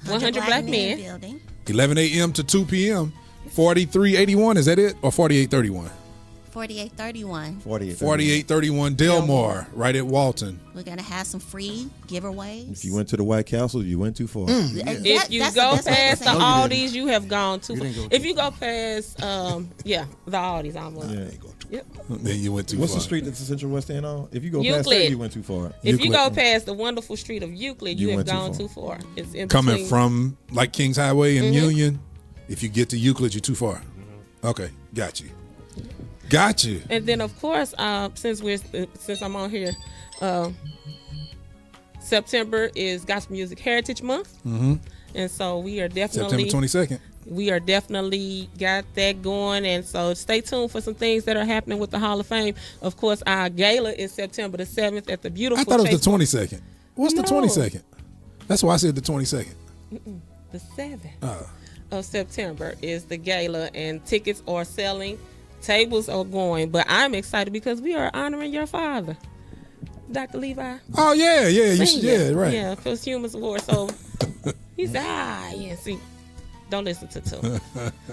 100 Black Men building. 11 a.m. to 2 p.m. 4381, is that it? Or 4831? 4831. 4831 Delmar, right at Walton. We're going to have some free giveaways. If you went to the White Castle, you went too far. If you go past the Aldis, you have gone too far. If you go past, the Aldis, I'm like, yep. Then you went too What's far. the street that's the Central West End on? If you go Euclid. past there, you went too far. If you go past the wonderful street of Euclid, you have gone too far. It's in Coming between. from like Kings Highway and Union, if you get to Euclid, you're too far. Okay, got you. And then of course, since I'm on here, September is Gospel Music Heritage Month, and so we are definitely September 22nd. We are definitely got that going, and so stay tuned for some things that are happening with the Hall of Fame. Of course, our gala is September the 7th at the beautiful. I thought it was the Chase 22nd. What's the 22nd? That's why I said the 22nd. The 7th of September is the gala, and tickets are selling. Tables are going, but I'm excited because we are honoring your father, Dr. Levi. Oh yeah, right. Yeah, Posthumous Award. So he said, see, don't listen to Tim.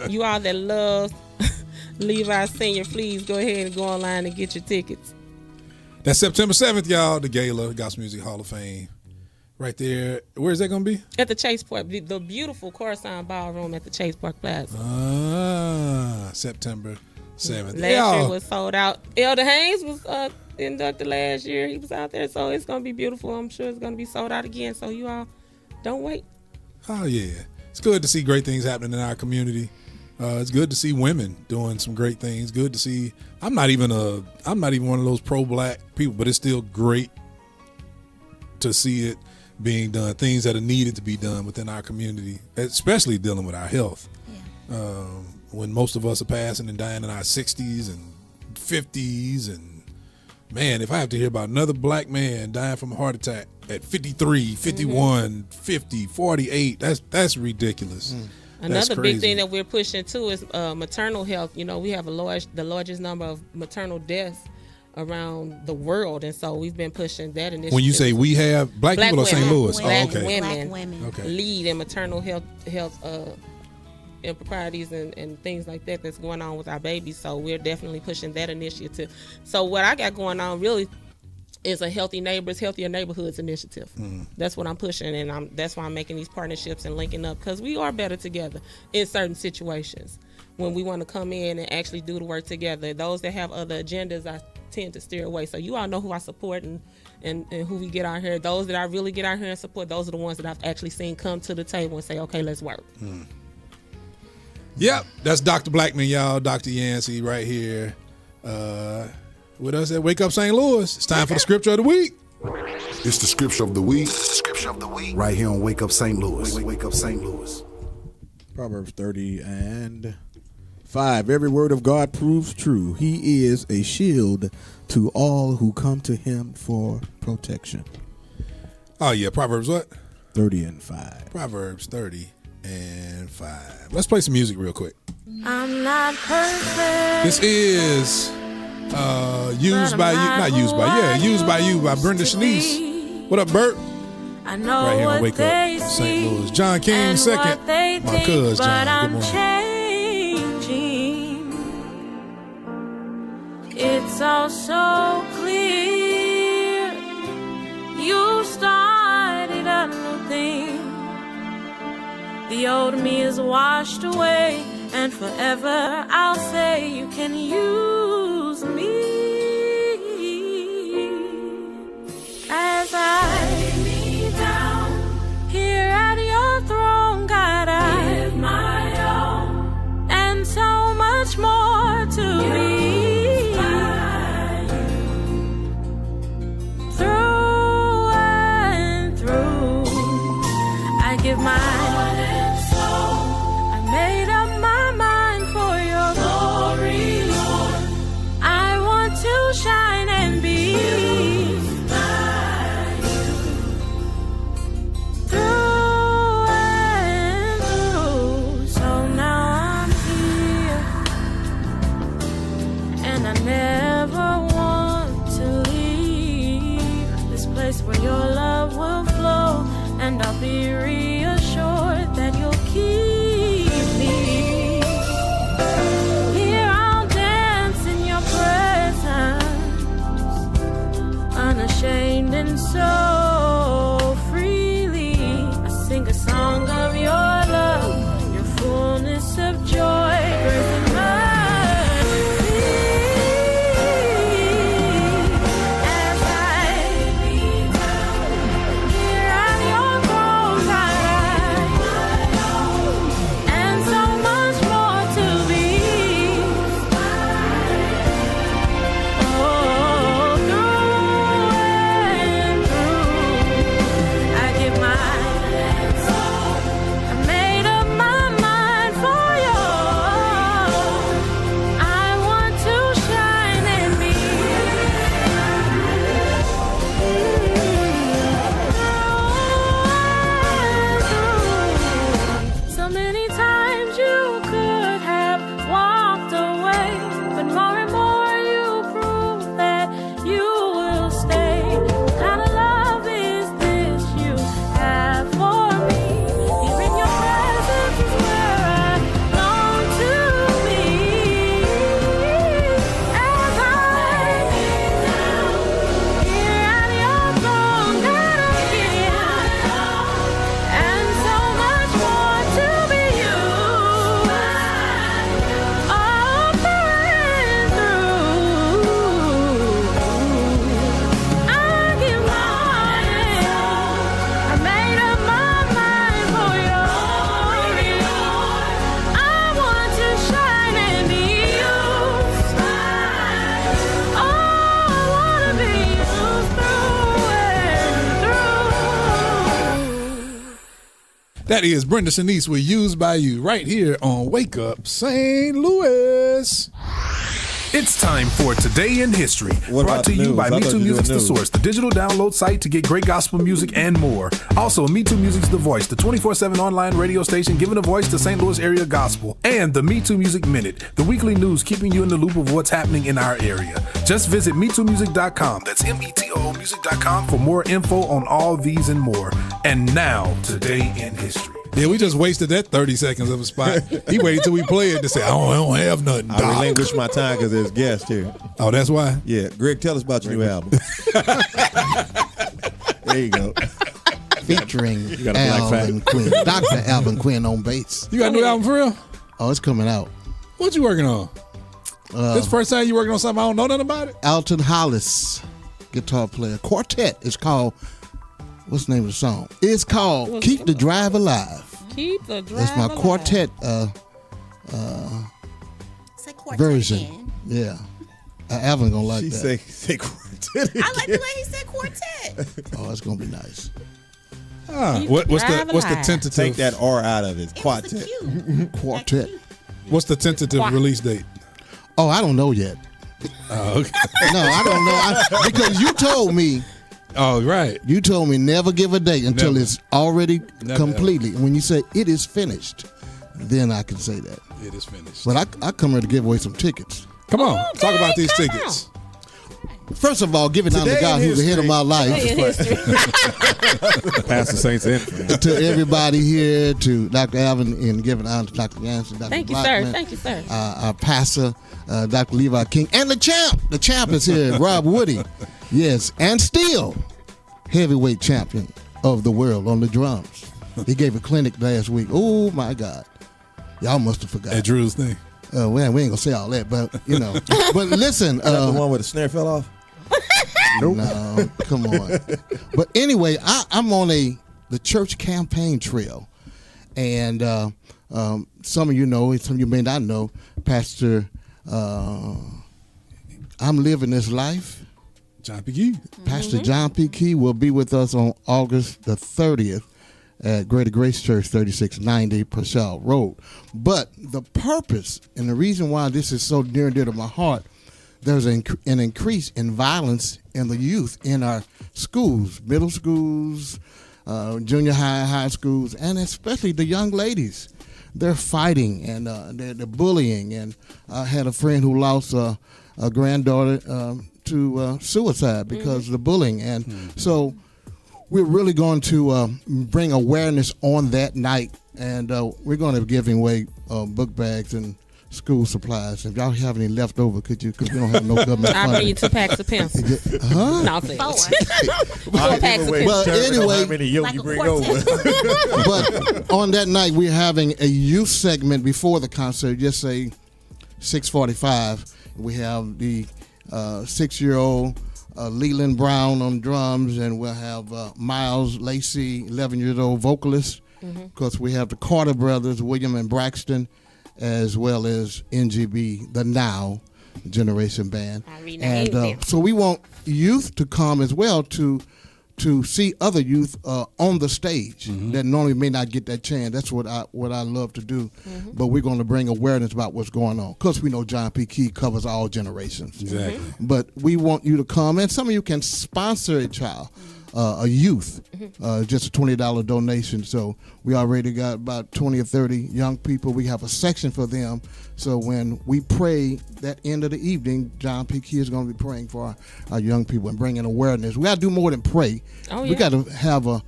You all that love Levi Senior, please go ahead and go online and get your tickets. That's September 7th, y'all. The gala, Gospel Music Hall of Fame, right there. Where is that going to be? At the Chase Park, the beautiful Coruscant Ballroom at the Chase Park Plaza. September 7th. Last year was sold out. Elder Haynes was inducted last year. He was out there, so it's going to be beautiful. I'm sure it's going to be sold out again, so you all don't wait. Oh, yeah. It's good to see great things happening in our community. It's good to see women doing some great things. Good to see. I'm not even one of those pro-black people, but it's still great to see it being done. Things that are needed to be done within our community, especially dealing with our health. Yeah. When most of us are passing and dying in our 60s and 50s, and man, if I have to hear about another black man dying from a heart attack at 53, 51, 50, 48, that's ridiculous. Another big thing that we're pushing too is maternal health. You know, we have the largest number of maternal deaths around the world, and so we've been pushing that initiative. When you say we have black people or St. Louis, black okay. women lead in maternal health improprieties and things like that that's going on with our babies. So we're definitely pushing that initiative. So what I got going on really is a Healthy Neighbors, Healthier Neighborhoods initiative. That's what I'm pushing, and that's why I'm making these partnerships and linking up, because we are better together in certain situations. When we want to come in and actually do the work together, those that have other agendas, I tend to steer away. So you all know who I support and who we get out here. Those that I really get out here and support, those are the ones that I've actually seen come to the table and say, okay, let's work. Yep, that's Dr. Blackman, y'all. Dr. Yancey right here with us at Wake Up St. Louis. It's time for the Scripture of the Week. It's the Scripture of the Week. Right here on Wake Up St. Louis. Wake Up St. Louis. Proverbs 30:5. Every word of God proves true. He is a shield to all who come to him for protection. Oh, yeah. Proverbs what? 30:5. Proverbs 30:5. Let's play some music real quick. I'm not perfect. This is Used by You by Brenda Shanice. What up, Bert? I know right here on what Wake they Up see St. Louis. John King second. My cuz John. Good morning. Changing. It's all so clear. You started a new thing. The old me is washed away, and forever I'll say you can use me as I lay me down here at your throne. God, I give my all and so much more to me. Through and through, I give my heart and soul. I so freely. I sing a song of your love, your fullness of joy, grace and mercy. As I lean down here at your throne, and so much more to be. So many times you could have walked away, but more and more you prove that you will stay. What kind of love is this you have for me? Here in your presence is where I long to be. As I lay down here at your throne, God of gift, and so much more to be used, all through and through. I give my I made up my mind for your glory. I want to shine and be used. Oh, I want to be used through and through. That is Brenda Sinise with Used by You right here on Wake Up St. Louis. It's time for Today in History, What brought about to the you news? by I thought you MeTooMusic's doing The Source, the digital download site to get great gospel music and more. Also, MeTooMusic's The Voice, the 24/7 online radio station giving a voice to St. Louis area gospel. And the MeTooMusic Minute, the weekly news keeping you in the loop of what's happening in our area. Just visit MeTooMusic.com, that's METOO music.com for more info on all these and more. And now, Today in History. Yeah, we just wasted that 30 seconds of a spot. He waited till we play it to say, I don't have nothing, I Doc. relinquished my time because there's guests here. Oh, that's why? Yeah, Greg, tell us about your new album. There you go. Featuring got a black Alvin Quinn, Dr. Alvin Quinn on bass. You got a new album for real? Oh, it's coming out. What you working on? This first time you working on something I don't know nothing about it? Alton Hollis, guitar player. Quartet. It's called, what's the name of the song? It's called Keep the Drive Alive. Keep the drive That's my alive. quartet Say quartet version. again. Yeah. Alvin gonna like She that. say quartet. I like the way he said quartet. Oh, it's gonna be nice. What's the tentative? Take that R out of it. It was Quartet. the cue. Quartet. What's the tentative release date? Oh, I don't know yet. Oh, okay. No, I don't know. Because you told me. Oh, right. You told me never give a date until Never. it's already Never, completely. When you say it is finished, then I can say that. It is finished. But I come here to give away some tickets. Come on, Okay, talk about these come tickets. First of all, give it down to Today God in who's ahead of my life. In history. Pastor Saints in. To everybody here, to Dr. Alvin, and giving honor to Dr. Yancey, Dr. Thank you, Blackman, sir. Thank you, sir. Our pastor, Dr. Levi King, and the champ. The champ is here, Rob Woody. Yes, and still heavyweight champion of the world on the drums. He gave a clinic last week. Oh, my God. Y'all must have forgot. At Drew's thing. We ain't going to say all that, but, you know. But listen. Is that the one where the snare fell off? Nope. No, come on. But anyway, I'm on the church campaign trail. And some of you know, some of you may not know, Pastor, I'm living this life. John P. Key. Pastor John P. Key will be with us on August the 30th at Greater Grace Church, 3690 Purcell Road. But the purpose and the reason why this is so near and dear to my heart, there's an increase in violence in the youth in our schools, middle schools, junior high schools, and especially the young ladies. They're fighting and they're bullying. And I had a friend who lost a granddaughter to suicide because of the bullying. And so we're really going to bring awareness on that night. And we're going to be giving away book bags and school supplies. If y'all have any left over, could you? Because we don't have no government I'll bring you funding. 2 packs of pencils. Huh? No, I'm playing. 4. 4 packs of Wait, pencils. Well, anyway, how many yoke Like you a bring quartet. over? But on that night, we're having a youth segment before the concert. Just say 6:45. We have the 6-year-old Leland Brown on drums, and we'll have Miles Lacey, 11-year-old vocalist. Of course, we have the Carter brothers, William and Braxton, as well as NGB, the Now Generation Band. I renamed them. So we want youth to come as well to see other youth on the stage that normally may not get that chance. That's what I love to do. But we're going to bring awareness about what's going on. Because we know John P. Key covers all generations. Exactly. But we want you to come, and some of you can sponsor a child, a youth, just a $20 donation. So we already got about 20 or 30 young people. We have a section for them. So when we pray that end of the evening, John P. Key is going to be praying for our young people and bringing awareness. We got to do more than pray. Oh, We yeah. got to have a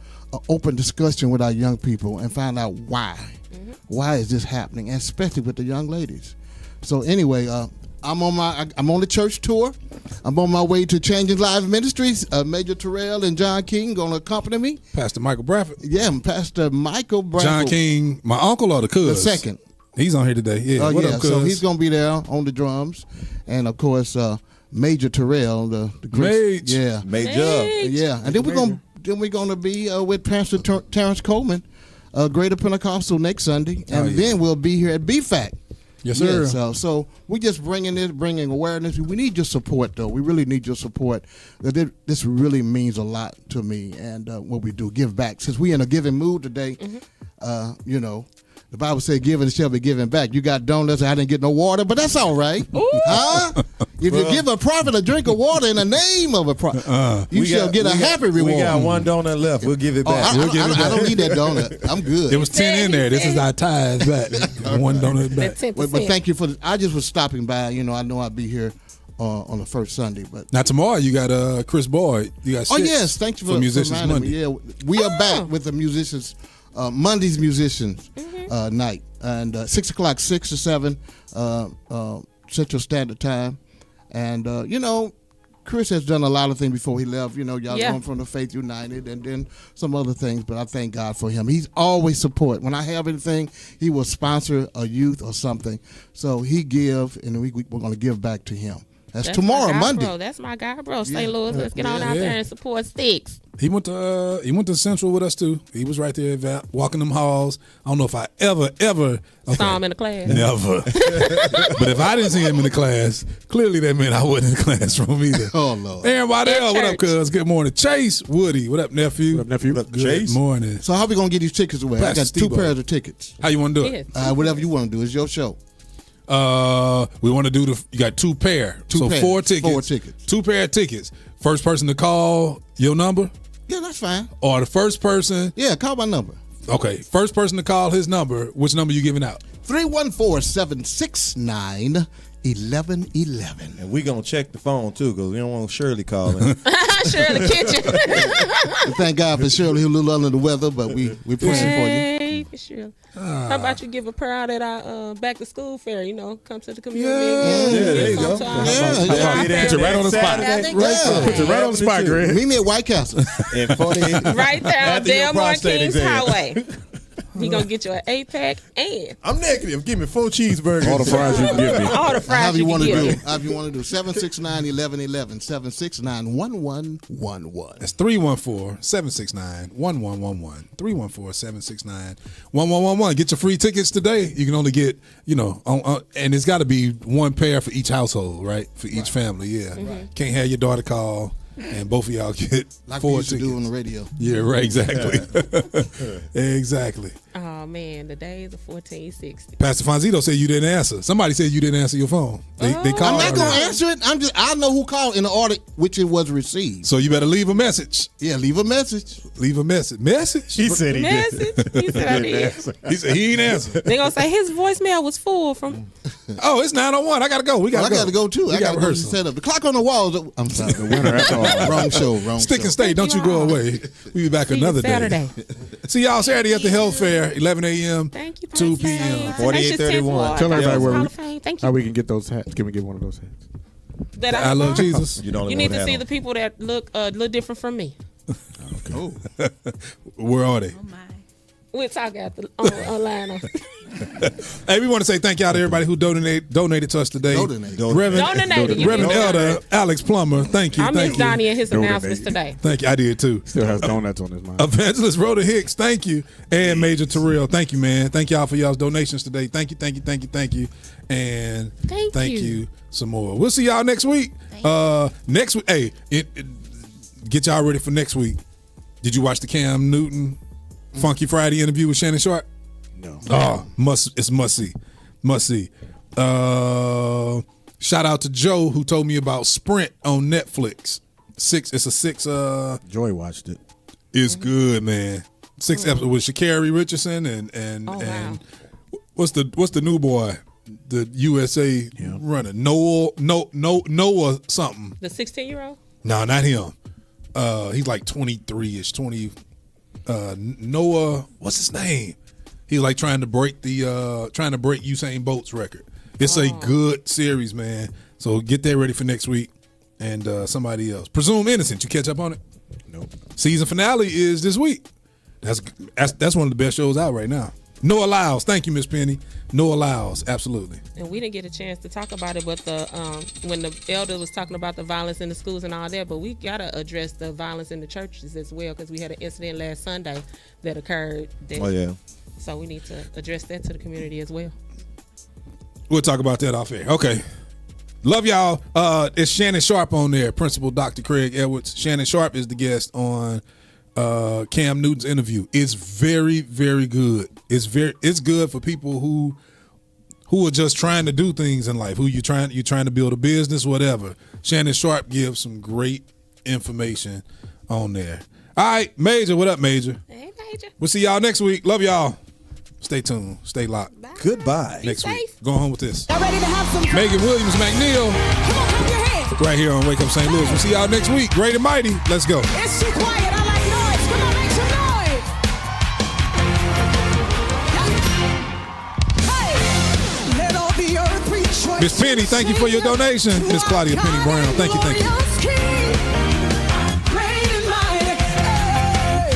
open discussion with our young people and find out why. Why is this happening, and especially with the young ladies. So anyway, I'm on the church tour. I'm on my way to Changing Lives Ministries. Major Terrell and John King going to accompany me. Pastor Michael Bradford. Yeah, Pastor Michael Bradford. John King, my uncle or the cuz? The second. He's on here today. Yeah. What up, cuz? So he's going to be there on the drums. And, of course, Major Terrell, the great. Mage. Yeah. Major. Yeah. And then we're going to be with Pastor Terrence Coleman, Greater Pentecostal next Sunday. And then we'll be here at BFAC. Yes, sir. Yeah, so we just bringing awareness. We need your support, though. We really need your support. This really means a lot to me, and what we do, give back. Since we in a giving mood today, you know, the Bible said, "Giving shall be given back." You got donuts. I didn't get no water, but that's all right. Huh? If you give a prophet a drink of water in the name of a prophet, you shall get a happy reward. We got 1 donut left. We'll give it back. I don't need that donut. I'm good. There was 10 in there. This is our tithes back. 1 donut back. 10%. But thank you for I just was stopping by. You know, I know I'd be here on the first Sunday, but Now tomorrow you got Chris Boyd. You got oh Six yes, thank you for Musicians reminding Monday. me. Yeah, we are back with the musicians. Monday's musicians night, and 6 o'clock, 6 to 7 Central Standard Time, and you know, Chris has done a lot of things before he left. You know, y'all going from the Faith United and then some other things, but I thank God for him. He's always support. When I have anything, he will sponsor a youth or something. So he give, and we're going to give back to him. That's tomorrow, my guy, Monday. Bro. That's my guy, bro. St. Louis, let's get on out there and support Sticks. He went to Central with us too. He was right there walking them halls. I don't know if I ever Saw him in the class. Never. But if I didn't see him in the class, clearly that meant I wasn't in the classroom either. Oh Lord. Aaron Waddell, what up, cuz? Good morning. Chase Woody, what up, nephew? What up, nephew? Good Chase? morning. So how we gonna get these tickets away? I Pastor got Steve 2 pairs of tickets. How you want to do it? Whatever you want to do. It's your show. We want to do you got 2 pair. So pairs. 4 tickets. 4 tickets. 2 pair of tickets. First person to call your number, Yeah, that's fine. or the first person. Yeah, call my number. Okay, first person to call his number. Which number you giving out? 314-769-1111. And we going to check the phone, too, because we don't want Shirley calling. Shirley Kitchen. Thank God for Shirley, who's a little under the weather, but we're praying for you. Hey, Shirley. How about you give a prayer out at our back to school fair? You know, come to the community. there you go. Put you right on the spot. Put you right on the spot, Greg. Meet me at White Castle. In 48. Right there on After your Delmar prostate Kings exam. Highway. He gonna get you an 8-pack and I'm negative. Give me 4 cheeseburgers. All the fries you can give me. all the fries However you can want to get do. me. However you want to do. 769-1111. 769-1111. That's 314-769-1111. 314-769-1111. Get your free tickets today. You can only get, you know, and it's got to be 1 pair for each household, right? For each family, yeah. Can't have your daughter call and both of y'all get Like we 4 used to tickets. do on the radio. Yeah, right, exactly. Exactly. Oh man, the days of 1460. Pastor Fonzito said you didn't answer. Somebody said you didn't answer your phone. They called. I'm not going to earlier. answer it. I know who called in the order which it was received. So you better leave a message. Yeah, leave a message. Leave a message. Message? He said he did. Message. He said I did. He said he ain't answer. They gonna say his voicemail was full from. Oh, it's 9:01. I gotta go. We gotta I got to go too. We I got got to go rehearsal. set up. The clock on the walls. I'm sorry. The winner after all. Wrong show. Wrong Stick show. and stay. Don't you go away. We be back See you another Saturday. day. See y'all Saturday at the Health Fair, 11 a.m. Thank you. 2 Ponce. p.m. 4831. Tell everybody where we- Hall of Fame thank you. How we can get those hats? Can we get one of those hats? That I love Jesus. You don't You even need to have see them. the people that look a little different from me. Oh, Where are they? Oh my. We'll talk after online. Hey, we want to say thank y'all to everybody who donated to us today. Donated. Reverend Elder Alex Plummer, thank you. I thank miss you. Donnie and his Donate. announcements today. Thank you. I did too. still has donuts on his mind. Evangelist Rhoda Hicks, thank you. And Major Terrell, thank you, man. Thank y'all for y'all's donations today. Thank you. And Thank you. you some more. We'll see y'all next week. Next week, hey, get y'all ready for next week. Did you watch the Cam Newton Funky Friday interview with Shannon Sharp? No. Oh, it's must see. Shout out to Joe who told me about Sprint on Netflix. It's a six. Joy watched it. It's good, man. 6 episodes with Sha'Carri Richardson and what's the new boy, the USA runner Noah something. The 16-year-old? No, not him. He's like 23ish, 20. Noah, what's his name? He's like trying to break Usain Bolt's record. It's a good series, man. So get that ready for next week. And somebody else, Presumed Innocent. You catch up on it? Nope. Season finale is this week. That's one of the best shows out right now. Noah Lyles, thank you, Miss Penny. Noah Lyles, absolutely. And we didn't get a chance to talk about it, but when the elder was talking about the violence in the schools and all that, but we gotta address the violence in the churches as well, because we had an incident last Sunday that occurred. Oh yeah. So we need to address that to the community as well. We'll talk about that off air. Okay. Love y'all. It's Shannon Sharp on there, Principal Dr. Craig Edwards. Shannon Sharp is the guest on Cam Newton's interview. It's very, very good. It's good for people who are just trying to do things in life. You're trying to build a business, whatever. Shannon Sharp gives some great information on there. All right, Major, what up, Major? Hey, Major. We'll see y'all next week. Love y'all. Stay tuned. Stay locked. Bye. Goodbye. Next week. safe. Going home with this. Y'all ready to have some fun? Megan Williams McNeil. Come on, clap your hands. Right here on Wake Up St. Louis. We'll see y'all next week. Great and mighty. Let's go. It's too quiet. I like noise. Come on, make some noise. Hey, let all the earth rejoice. Miss Penny, thank you for your donation. Miss Claudia Penny Brown, thank you. Glorious King, great and mighty. Hey,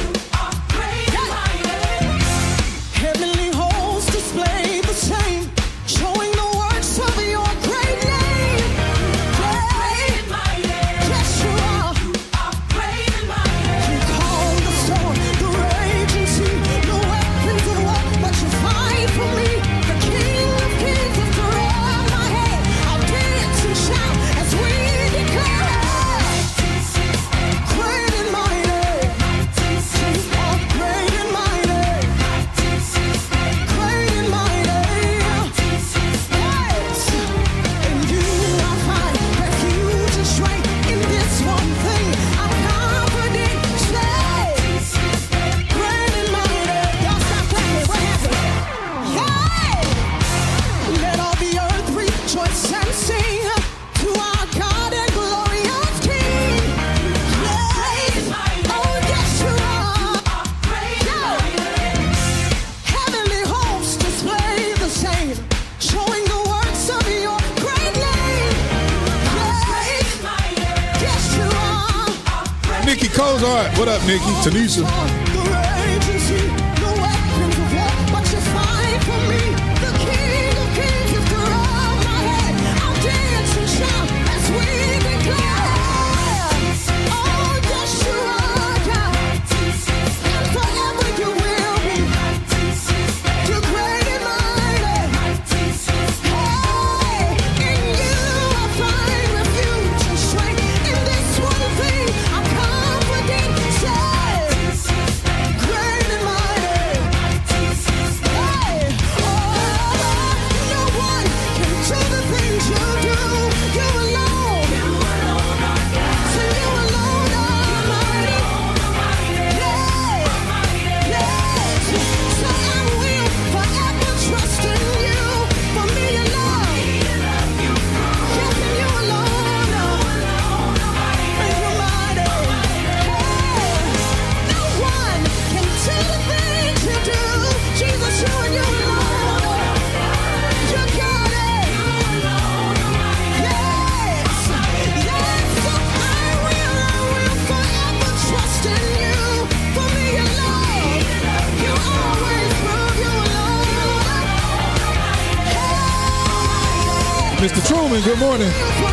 heavenly hosts display the same, showing the works of your great name. Great and mighty. Yes, you are. Great and mighty. You calm the storm, the raging sea, no weapons of war, but you fight for me. The King of Kings, lifter of my head. I'll dance and shout as we declare. Great and mighty. You are great and mighty. Great and mighty. Yes. In you I find refuge and strength. In this one thing I'm confident. Say, great and mighty. Y'all stop clapping. What happened? Yay! Let all the earth rejoice and sing to our God and glorious King. Great and mighty. Oh, yes, you are. Great and mighty. Heavenly hosts display the same, showing the works of your great name. Great and mighty. Yes, you are. Nikki Kozart. What up, Nikki? Tanisha. The raging sea, no weapons of war, but you fight for me. The King of Kings, lifter of my head. I'll dance and shout as we declare. Oh, yes, you are, God. And forever you will be. You're great and mighty. Hey, in you I find refuge and strength. In this one thing I'm confident. Say, great Mr. Truman, good morning.